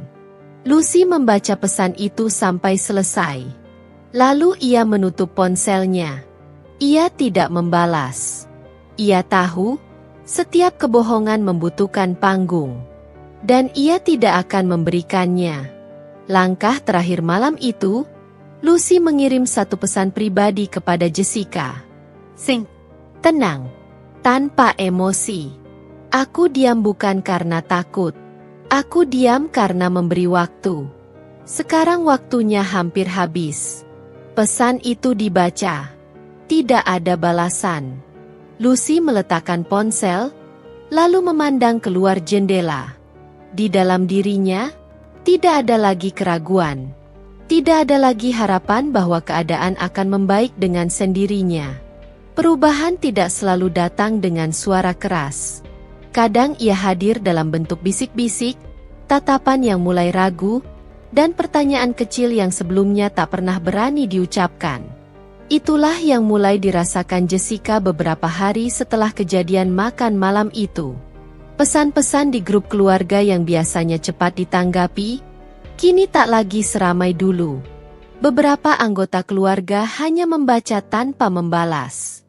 A: Lucy membaca pesan itu sampai selesai. Lalu ia menutup ponselnya. Ia tidak membalas. Ia tahu, setiap kebohongan membutuhkan panggung. Dan ia tidak akan memberikannya. Langkah terakhir malam itu, Lucy mengirim satu pesan pribadi kepada Jessica. Tenang, tanpa emosi. Aku diam bukan karena takut. Aku diam karena memberi waktu. Sekarang waktunya hampir habis." Pesan itu dibaca. Tidak ada balasan. Lucy meletakkan ponsel, lalu memandang keluar jendela. Di dalam dirinya, tidak ada lagi keraguan. Tidak ada lagi harapan bahwa keadaan akan membaik dengan sendirinya. Perubahan tidak selalu datang dengan suara keras. Kadang ia hadir dalam bentuk bisik-bisik, tatapan yang mulai ragu, dan pertanyaan kecil yang sebelumnya tak pernah berani diucapkan. Itulah yang mulai dirasakan Jessica beberapa hari setelah kejadian makan malam itu. Pesan-pesan di grup keluarga yang biasanya cepat ditanggapi, kini tak lagi seramai dulu. Beberapa anggota keluarga hanya membaca tanpa membalas.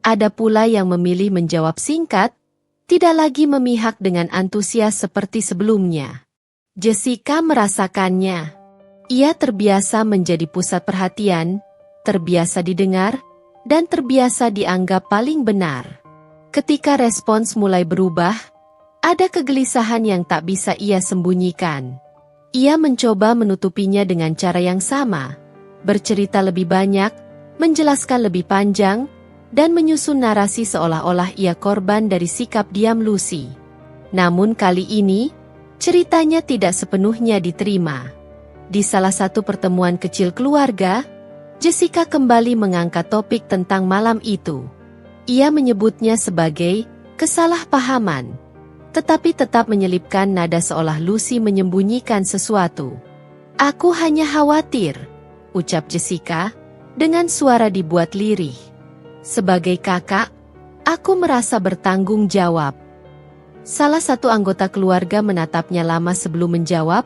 A: Ada pula yang memilih menjawab singkat, tidak lagi memihak dengan antusias seperti sebelumnya. Jessica merasakannya. Ia terbiasa menjadi pusat perhatian, terbiasa didengar, dan terbiasa dianggap paling benar. Ketika respons mulai berubah, ada kegelisahan yang tak bisa ia sembunyikan. Ia mencoba menutupinya dengan cara yang sama, bercerita lebih banyak, menjelaskan lebih panjang, dan menyusun narasi seolah-olah ia korban dari sikap diam Lucy. Namun kali ini, ceritanya tidak sepenuhnya diterima. Di salah satu pertemuan kecil keluarga, Jessica kembali mengangkat topik tentang malam itu. Ia menyebutnya sebagai kesalahpahaman, tetapi tetap menyelipkan nada seolah Lucy menyembunyikan sesuatu. "Aku hanya khawatir," ucap Jessica, dengan suara dibuat lirih. "Sebagai kakak, aku merasa bertanggung jawab." Salah satu anggota keluarga menatapnya lama sebelum menjawab,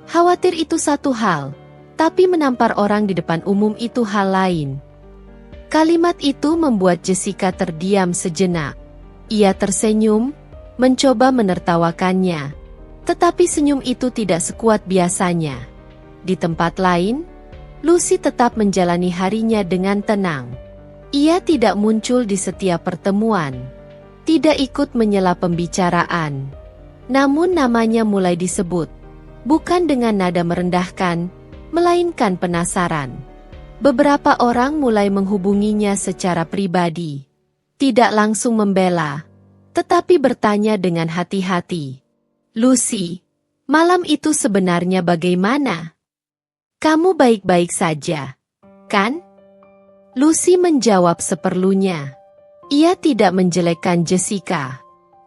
A: "Khawatir itu satu hal, tapi menampar orang di depan umum itu hal lain." Kalimat itu membuat Jessica terdiam sejenak. Ia tersenyum, mencoba menertawakannya. Tetapi senyum itu tidak sekuat biasanya. Di tempat lain, Lucy tetap menjalani harinya dengan tenang. Ia tidak muncul di setiap pertemuan. Tidak ikut menyela pembicaraan. Namun namanya mulai disebut. Bukan dengan nada merendahkan, melainkan penasaran. Beberapa orang mulai menghubunginya secara pribadi. Tidak langsung membela, tetapi bertanya dengan hati-hati. "Lucy, malam itu sebenarnya bagaimana? Kamu baik-baik saja, kan?" Lucy menjawab seperlunya. Ia tidak menjelekkan Jessica.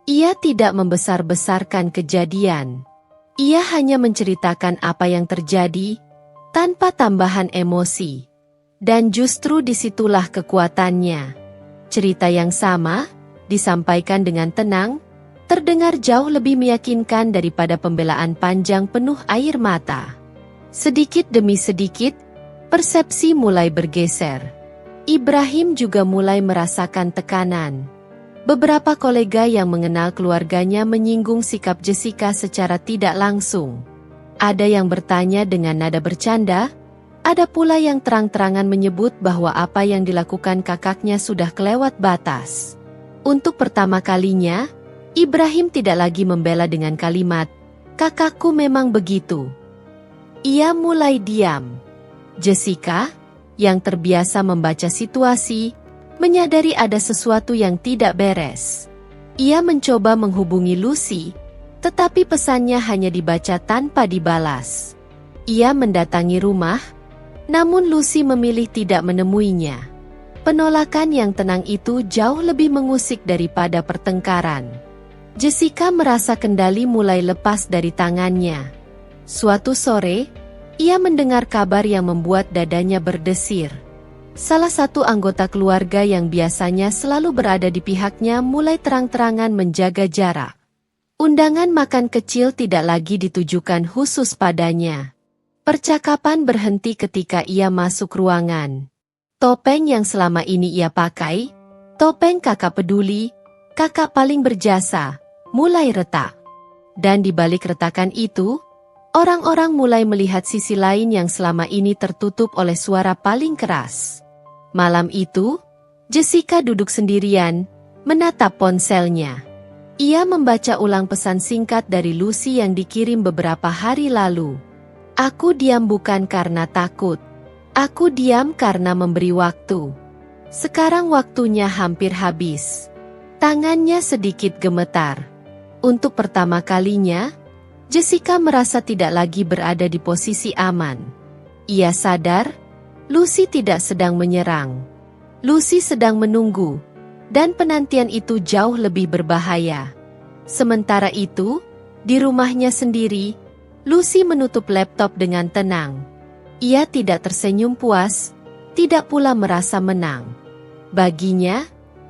A: Ia tidak membesar-besarkan kejadian. Ia hanya menceritakan apa yang terjadi, tanpa tambahan emosi. Dan justru disitulah kekuatannya. Cerita yang sama, disampaikan dengan tenang, terdengar jauh lebih meyakinkan daripada pembelaan panjang penuh air mata. Sedikit demi sedikit, persepsi mulai bergeser. Ibrahim juga mulai merasakan tekanan. Beberapa kolega yang mengenal keluarganya menyinggung sikap Jessica secara tidak langsung. Ada yang bertanya dengan nada bercanda, ada pula yang terang-terangan menyebut bahwa apa yang dilakukan kakaknya sudah kelewat batas. Untuk pertama kalinya, Ibrahim tidak lagi membela dengan kalimat, "Kakakku memang begitu." Ia mulai diam. Jessica, yang terbiasa membaca situasi, menyadari ada sesuatu yang tidak beres. Ia mencoba menghubungi Lucy, tetapi pesannya hanya dibaca tanpa dibalas. Ia mendatangi rumah, namun Lucy memilih tidak menemuinya. Penolakan yang tenang itu jauh lebih mengusik daripada pertengkaran. Jessica merasa kendali mulai lepas dari tangannya. Suatu sore, ia mendengar kabar yang membuat dadanya berdesir. Salah satu anggota keluarga yang biasanya selalu berada di pihaknya mulai terang-terangan menjaga jarak. Undangan makan kecil tidak lagi ditujukan khusus padanya. Percakapan berhenti ketika ia masuk ruangan. Topeng yang selama ini ia pakai, topeng kakak peduli, kakak paling berjasa, mulai retak. Dan di balik retakan itu, orang-orang mulai melihat sisi lain yang selama ini tertutup oleh suara paling keras. Malam itu, Jessica duduk sendirian, menatap ponselnya. Ia membaca ulang pesan singkat dari Lucy yang dikirim beberapa hari lalu. "Aku diam bukan karena takut. Aku diam karena memberi waktu. Sekarang waktunya hampir habis." Tangannya sedikit gemetar. Untuk pertama kalinya, Jessica merasa tidak lagi berada di posisi aman. Ia sadar, Lucy tidak sedang menyerang. Lucy sedang menunggu, dan penantian itu jauh lebih berbahaya. Sementara itu, di rumahnya sendiri, Lucy menutup laptop dengan tenang. Ia tidak tersenyum puas, tidak pula merasa menang. Baginya,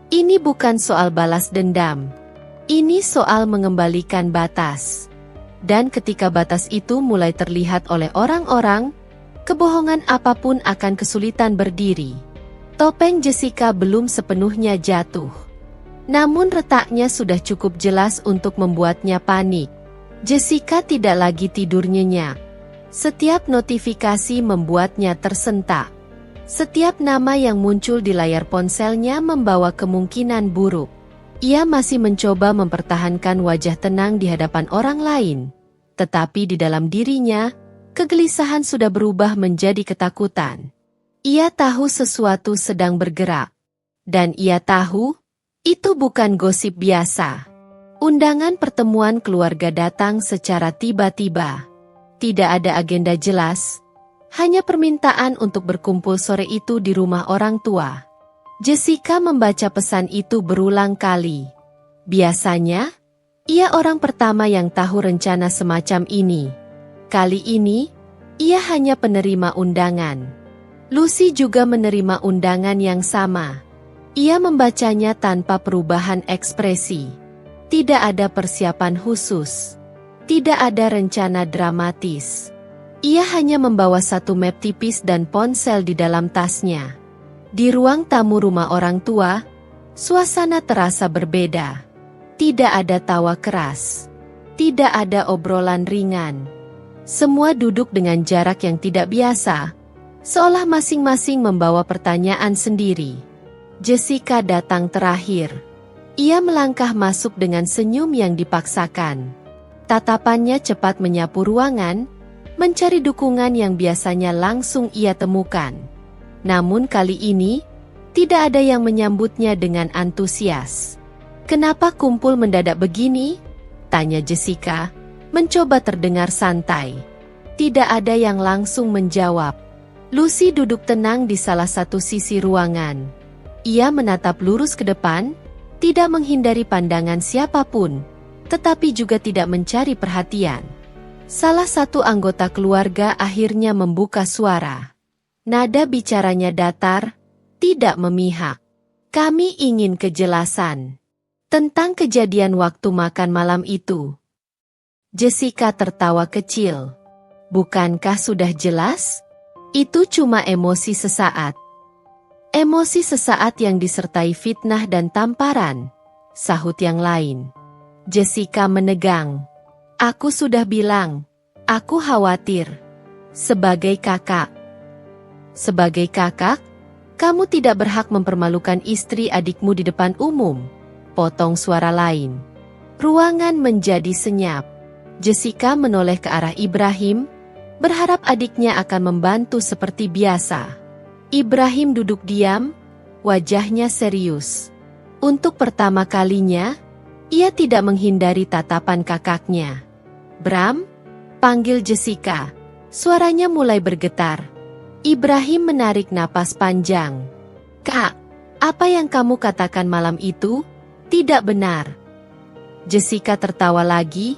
A: ini bukan soal balas dendam. Ini soal mengembalikan batas. Dan ketika batas itu mulai terlihat oleh orang-orang, kebohongan apapun akan kesulitan berdiri. Topeng Jessica belum sepenuhnya jatuh. Namun retaknya sudah cukup jelas untuk membuatnya panik. Jessica tidak lagi tidur nyenyak. Setiap notifikasi membuatnya tersentak. Setiap nama yang muncul di layar ponselnya membawa kemungkinan buruk. Ia masih mencoba mempertahankan wajah tenang di hadapan orang lain. Tetapi di dalam dirinya, kegelisahan sudah berubah menjadi ketakutan. Ia tahu sesuatu sedang bergerak. Dan ia tahu, itu bukan gosip biasa. Undangan pertemuan keluarga datang secara tiba-tiba. Tidak ada agenda jelas, hanya permintaan untuk berkumpul sore itu di rumah orang tua. Jessica membaca pesan itu berulang kali. Biasanya, ia orang pertama yang tahu rencana semacam ini. Kali ini, ia hanya penerima undangan. Lucy juga menerima undangan yang sama. Ia membacanya tanpa perubahan ekspresi. Tidak ada persiapan khusus. Tidak ada rencana dramatis. Ia hanya membawa satu map tipis dan ponsel di dalam tasnya. Di ruang tamu rumah orang tua, suasana terasa berbeda. Tidak ada tawa keras. Tidak ada obrolan ringan. Semua duduk dengan jarak yang tidak biasa, seolah masing-masing membawa pertanyaan sendiri. Jessica datang terakhir. Ia melangkah masuk dengan senyum yang dipaksakan. Tatapannya cepat menyapu ruangan, mencari dukungan yang biasanya langsung ia temukan. Namun kali ini, tidak ada yang menyambutnya dengan antusias. "Kenapa kumpul mendadak begini?" tanya Jessica, mencoba terdengar santai. Tidak ada yang langsung menjawab. Lucy duduk tenang di salah satu sisi ruangan. Ia menatap lurus ke depan, tidak menghindari pandangan siapapun, tetapi juga tidak mencari perhatian. Salah satu anggota keluarga akhirnya membuka suara. Nada bicaranya datar, tidak memihak. Kami ingin kejelasan tentang kejadian waktu makan malam itu. Jessica tertawa kecil. Bukankah sudah jelas? Itu cuma emosi sesaat. Emosi sesaat yang disertai fitnah dan tamparan, sahut yang lain. Jessica menegang. Aku sudah bilang, aku khawatir. Sebagai kakak. Sebagai kakak, kamu tidak berhak mempermalukan istri adikmu di depan umum. Potong suara lain. Ruangan menjadi senyap. Jessica menoleh ke arah Ibrahim, berharap adiknya akan membantu seperti biasa. Ibrahim duduk diam, wajahnya serius. Untuk pertama kalinya, ia tidak menghindari tatapan kakaknya. Bram, panggil Jessica. Suaranya mulai bergetar. Ibrahim menarik napas panjang. Kak, apa yang kamu katakan malam itu tidak benar. Jessica tertawa lagi.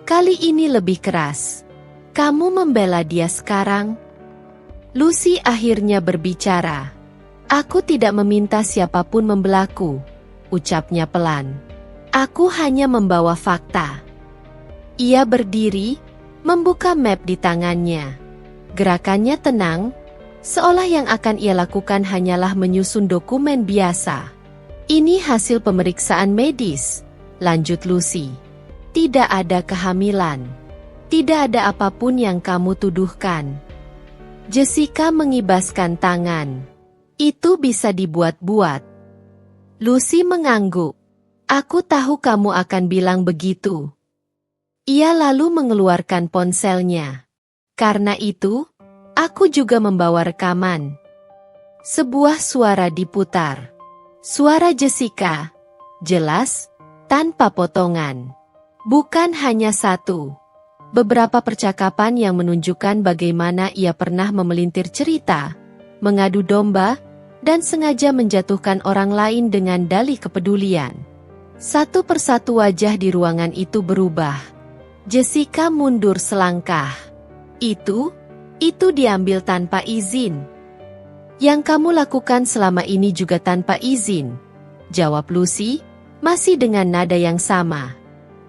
A: Kali ini lebih keras. Kamu membela dia sekarang? Lucy akhirnya berbicara. Aku tidak meminta siapapun membelaku, ucapnya pelan. Aku hanya membawa fakta. Ia berdiri, membuka map di tangannya. Gerakannya tenang, seolah yang akan ia lakukan hanyalah menyusun dokumen biasa. Ini hasil pemeriksaan medis, lanjut Lucy. Tidak ada kehamilan. Tidak ada apapun yang kamu tuduhkan. Jessica mengibaskan tangan. Itu bisa dibuat-buat. Lucy mengangguk. Aku tahu kamu akan bilang begitu. Ia lalu mengeluarkan ponselnya. Karena itu, aku juga membawa rekaman. Sebuah suara diputar. Suara Jessica. Jelas, tanpa potongan. Bukan hanya satu. Beberapa percakapan yang menunjukkan bagaimana ia pernah memelintir cerita, mengadu domba, dan sengaja menjatuhkan orang lain dengan dalih kepedulian. Satu persatu wajah di ruangan itu berubah. Jessica mundur selangkah. Itu diambil tanpa izin. Yang kamu lakukan selama ini juga tanpa izin, jawab Lucy, masih dengan nada yang sama.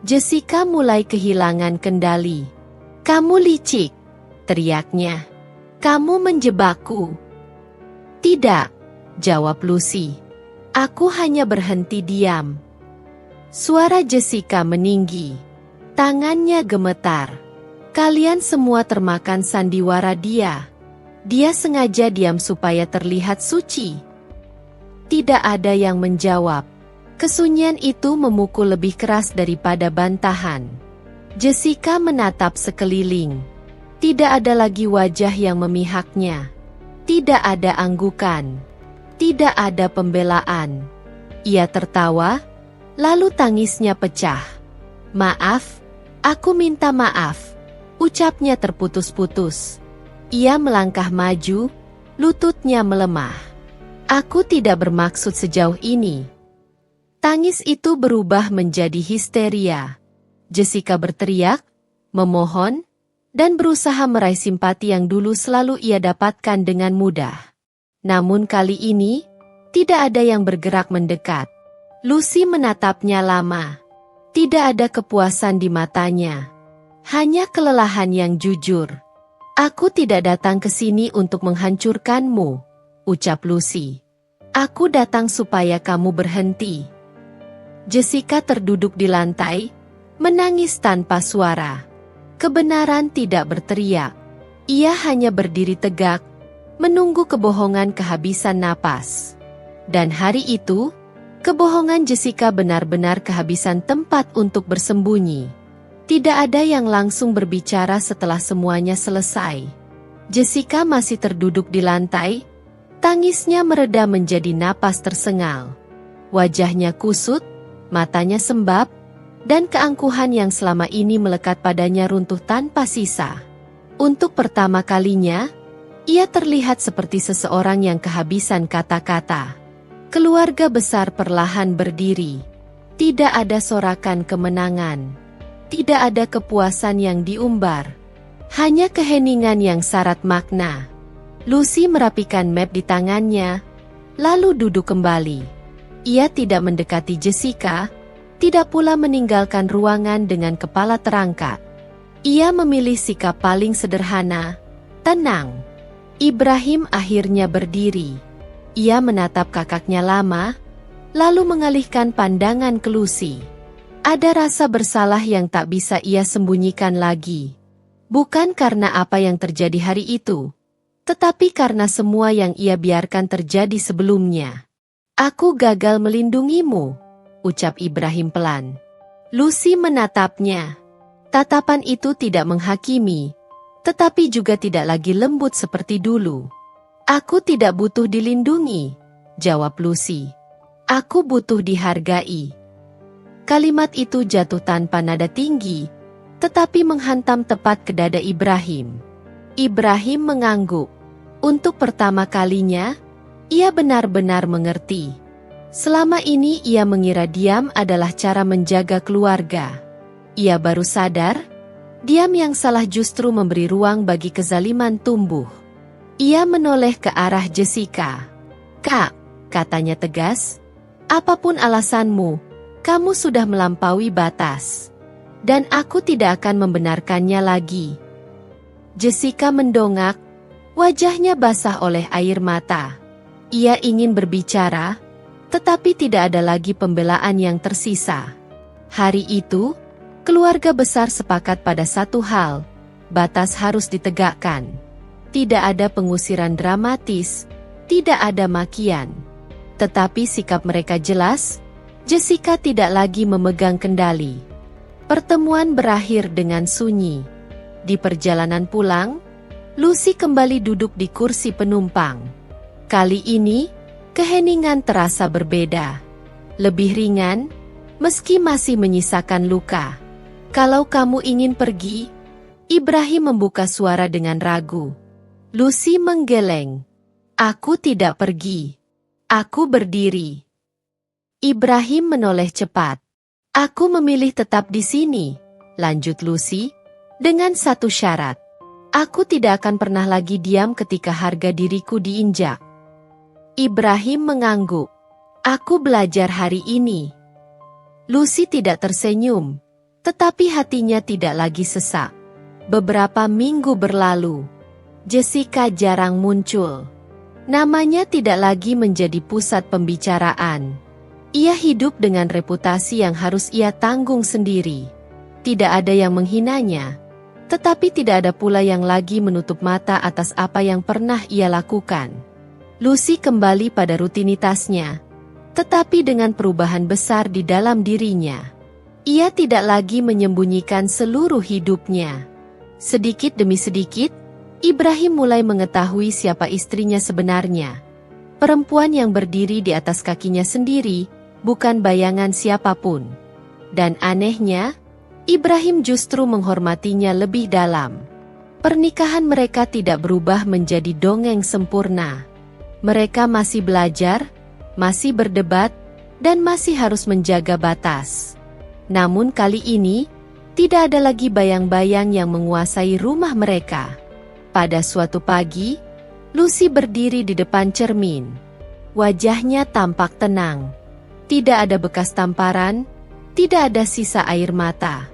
A: Jessica mulai kehilangan kendali. Kamu licik, teriaknya. Kamu menjebakku. Tidak, jawab Lucy. Aku hanya berhenti diam. Suara Jessica meninggi. Tangannya gemetar. Kalian semua termakan sandiwara dia. Dia sengaja diam supaya terlihat suci. Tidak ada yang menjawab. Kesunyian itu memukul lebih keras daripada bantahan. Jessica menatap sekeliling. Tidak ada lagi wajah yang memihaknya. Tidak ada anggukan. Tidak ada pembelaan. Ia tertawa, lalu tangisnya pecah. Maaf, aku minta maaf, ucapnya terputus-putus. Ia melangkah maju, lututnya melemah. Aku tidak bermaksud sejauh ini. Tangis itu berubah menjadi histeria. Jessica berteriak, memohon, dan berusaha meraih simpati yang dulu selalu ia dapatkan dengan mudah. Namun kali ini, tidak ada yang bergerak mendekat. Lucy menatapnya lama. Tidak ada kepuasan di matanya. Hanya kelelahan yang jujur. Aku tidak datang ke sini untuk menghancurkanmu, ucap Lucy. Aku datang supaya kamu berhenti. Jessica terduduk di lantai, menangis tanpa suara. Kebenaran tidak berteriak. Ia hanya berdiri tegak, menunggu kebohongan kehabisan napas. Dan hari itu, kebohongan Jessica benar-benar kehabisan tempat untuk bersembunyi. Tidak ada yang langsung berbicara setelah semuanya selesai. Jessica masih terduduk di lantai, tangisnya mereda menjadi napas tersengal. Wajahnya kusut, matanya sembab, dan keangkuhan yang selama ini melekat padanya runtuh tanpa sisa. Untuk pertama kalinya, Ia terlihat seperti seseorang yang kehabisan kata-kata. Keluarga besar perlahan berdiri. Tidak ada sorakan kemenangan. Tidak ada kepuasan yang diumbar. Hanya keheningan yang syarat makna. Lucy merapikan map di tangannya, lalu duduk kembali. Ia tidak mendekati Jessica, tidak pula meninggalkan ruangan dengan kepala terangkat. Ia memilih sikap paling sederhana, tenang. Ibrahim akhirnya berdiri. Ia menatap kakaknya lama, lalu mengalihkan pandangan ke Lucy. Ada rasa bersalah yang tak bisa ia sembunyikan lagi. Bukan karena apa yang terjadi hari itu, tetapi karena semua yang ia biarkan terjadi sebelumnya. Aku gagal melindungimu, ucap Ibrahim pelan. Lucy menatapnya. Tatapan itu tidak menghakimi, tetapi juga tidak lagi lembut seperti dulu. Aku tidak butuh dilindungi, jawab Lucy. Aku butuh dihargai. Kalimat itu jatuh tanpa nada tinggi, tetapi menghantam tepat ke dada Ibrahim. Ibrahim mengangguk. Untuk pertama kalinya, ia benar-benar mengerti. Selama ini ia mengira diam adalah cara menjaga keluarga. Ia baru sadar, diam yang salah justru memberi ruang bagi kezaliman tumbuh. Ia menoleh ke arah Jessica. Kak, katanya tegas, apapun alasanmu, kamu sudah melampaui batas. Dan aku tidak akan membenarkannya lagi. Jessica mendongak, wajahnya basah oleh air mata. Ia ingin berbicara, tetapi tidak ada lagi pembelaan yang tersisa. Hari itu, keluarga besar sepakat pada satu hal, batas harus ditegakkan. Tidak ada pengusiran dramatis, tidak ada makian. Tetapi sikap mereka jelas, Jessica tidak lagi memegang kendali. Pertemuan berakhir dengan sunyi. Di perjalanan pulang, Lucy kembali duduk di kursi penumpang. Kali ini, keheningan terasa berbeda. Lebih ringan, meski masih menyisakan luka. Kalau kamu ingin pergi, Ibrahim membuka suara dengan ragu. Lucy menggeleng. Aku tidak pergi. Aku berdiri. Ibrahim menoleh cepat. Aku memilih tetap di sini, lanjut Lucy, dengan satu syarat. Aku tidak akan pernah lagi diam ketika harga diriku diinjak. Ibrahim mengangguk. Aku belajar hari ini. Lucy tidak tersenyum. Tetapi hatinya tidak lagi sesak. Beberapa minggu berlalu. Jessica jarang muncul. Namanya tidak lagi menjadi pusat pembicaraan. Ia hidup dengan reputasi yang harus ia tanggung sendiri. Tidak ada yang menghinanya. Tetapi tidak ada pula yang lagi menutup mata atas apa yang pernah ia lakukan. Lucy kembali pada rutinitasnya. Tetapi dengan perubahan besar di dalam dirinya. Ia tidak lagi menyembunyikan seluruh hidupnya. Sedikit demi sedikit, Ibrahim mulai mengetahui siapa istrinya sebenarnya. Perempuan yang berdiri di atas kakinya sendiri, bukan bayangan siapapun. Dan anehnya, Ibrahim justru menghormatinya lebih dalam. Pernikahan mereka tidak berubah menjadi dongeng sempurna. Mereka masih belajar, masih berdebat, dan masih harus menjaga batas. Namun kali ini, tidak ada lagi bayang-bayang yang menguasai rumah mereka. Pada suatu pagi, Lucy berdiri di depan cermin. Wajahnya tampak tenang. Tidak ada bekas tamparan, tidak ada sisa air mata.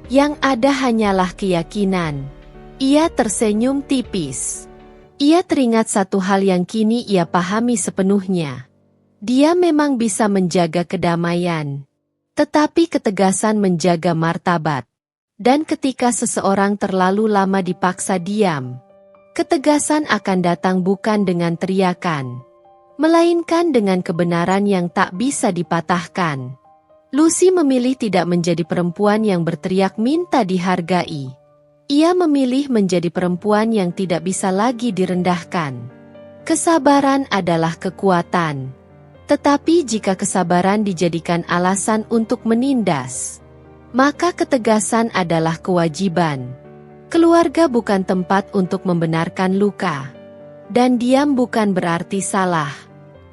A: Yang ada hanyalah keyakinan. Ia tersenyum tipis. Ia teringat satu hal yang kini ia pahami sepenuhnya. Dia memang bisa menjaga kedamaian. Tetapi ketegasan menjaga martabat. Dan ketika seseorang terlalu lama dipaksa diam, ketegasan akan datang bukan dengan teriakan, melainkan dengan kebenaran yang tak bisa dipatahkan. Lucy memilih tidak menjadi perempuan yang berteriak minta dihargai. Ia memilih menjadi perempuan yang tidak bisa lagi direndahkan. Kesabaran adalah kekuatan. Tetapi jika kesabaran dijadikan alasan untuk menindas, maka ketegasan adalah kewajiban. Keluarga bukan tempat untuk membenarkan luka. Dan diam bukan berarti salah.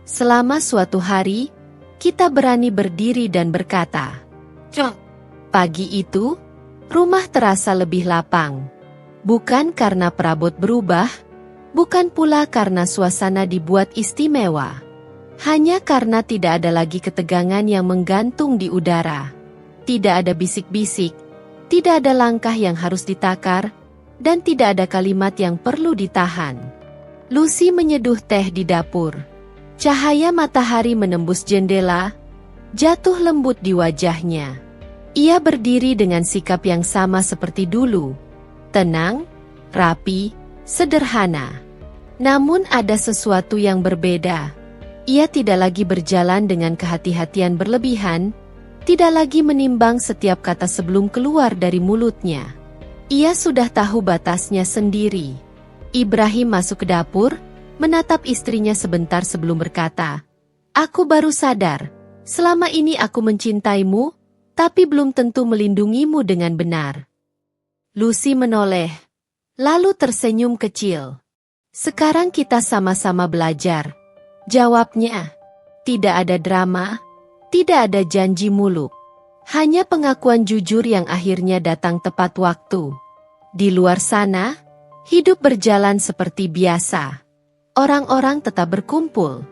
A: Selama suatu hari, kita berani berdiri dan berkata, "Cok." Pagi itu, rumah terasa lebih lapang. Bukan karena perabot berubah, bukan pula karena suasana dibuat istimewa. Hanya karena tidak ada lagi ketegangan yang menggantung di udara. Tidak ada bisik-bisik, tidak ada langkah yang harus ditakar, dan tidak ada kalimat yang perlu ditahan. Lucy menyeduh teh di dapur. Cahaya matahari menembus jendela, jatuh lembut di wajahnya. Ia berdiri dengan sikap yang sama seperti dulu. Tenang, rapi, sederhana. Namun ada sesuatu yang berbeda. Ia tidak lagi berjalan dengan kehati-hatian berlebihan, tidak lagi menimbang setiap kata sebelum keluar dari mulutnya. Ia sudah tahu batasnya sendiri. Ibrahim masuk ke dapur, menatap istrinya sebentar sebelum berkata, "Aku baru sadar, selama ini aku mencintaimu, tapi belum tentu melindungimu dengan benar." Lucy menoleh, lalu tersenyum kecil. "Sekarang kita sama-sama belajar," jawabnya. Tidak ada drama, tidak ada janji muluk. Hanya pengakuan jujur yang akhirnya datang tepat waktu. Di luar sana, hidup berjalan seperti biasa. Orang-orang tetap berkumpul,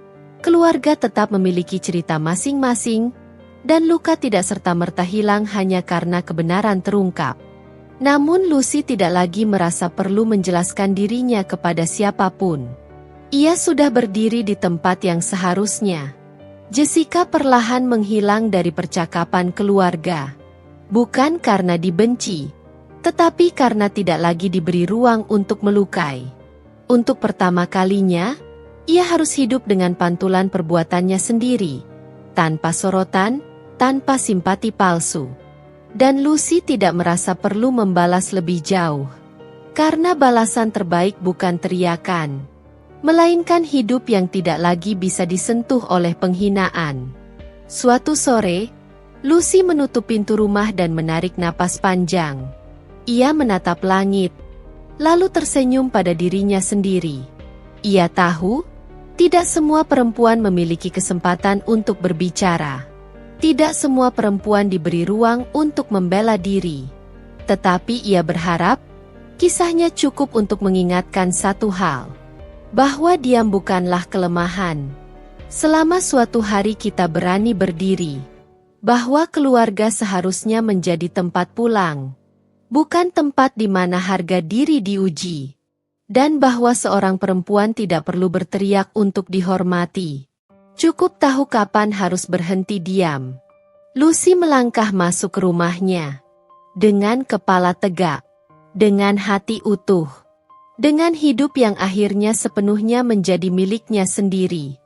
A: keluarga tetap memiliki cerita masing-masing, dan luka tidak serta-merta hilang hanya karena kebenaran terungkap. Namun Lucy tidak lagi merasa perlu menjelaskan dirinya kepada siapapun. Ia sudah berdiri di tempat yang seharusnya. Jessica perlahan menghilang dari percakapan keluarga. Bukan karena dibenci, tetapi karena tidak lagi diberi ruang untuk melukai. Untuk pertama kalinya, ia harus hidup dengan pantulan perbuatannya sendiri, tanpa sorotan, tanpa simpati palsu. Dan Lucy tidak merasa perlu membalas lebih jauh. Karena balasan terbaik bukan teriakan, melainkan hidup yang tidak lagi bisa disentuh oleh penghinaan. Suatu sore, Lucy menutup pintu rumah dan menarik napas panjang. Ia menatap langit, lalu tersenyum pada dirinya sendiri. Ia tahu, tidak semua perempuan memiliki kesempatan untuk berbicara. Tidak semua perempuan diberi ruang untuk membela diri. Tetapi ia berharap, kisahnya cukup untuk mengingatkan satu hal. Bahwa diam bukanlah kelemahan. Selama suatu hari kita berani berdiri. Bahwa keluarga seharusnya menjadi tempat pulang. Bukan tempat di mana harga diri diuji. Dan bahwa seorang perempuan tidak perlu berteriak untuk dihormati. Cukup tahu kapan harus berhenti diam. Lucy melangkah masuk ke rumahnya. Dengan kepala tegak. Dengan hati utuh. Dengan hidup yang akhirnya sepenuhnya menjadi miliknya sendiri.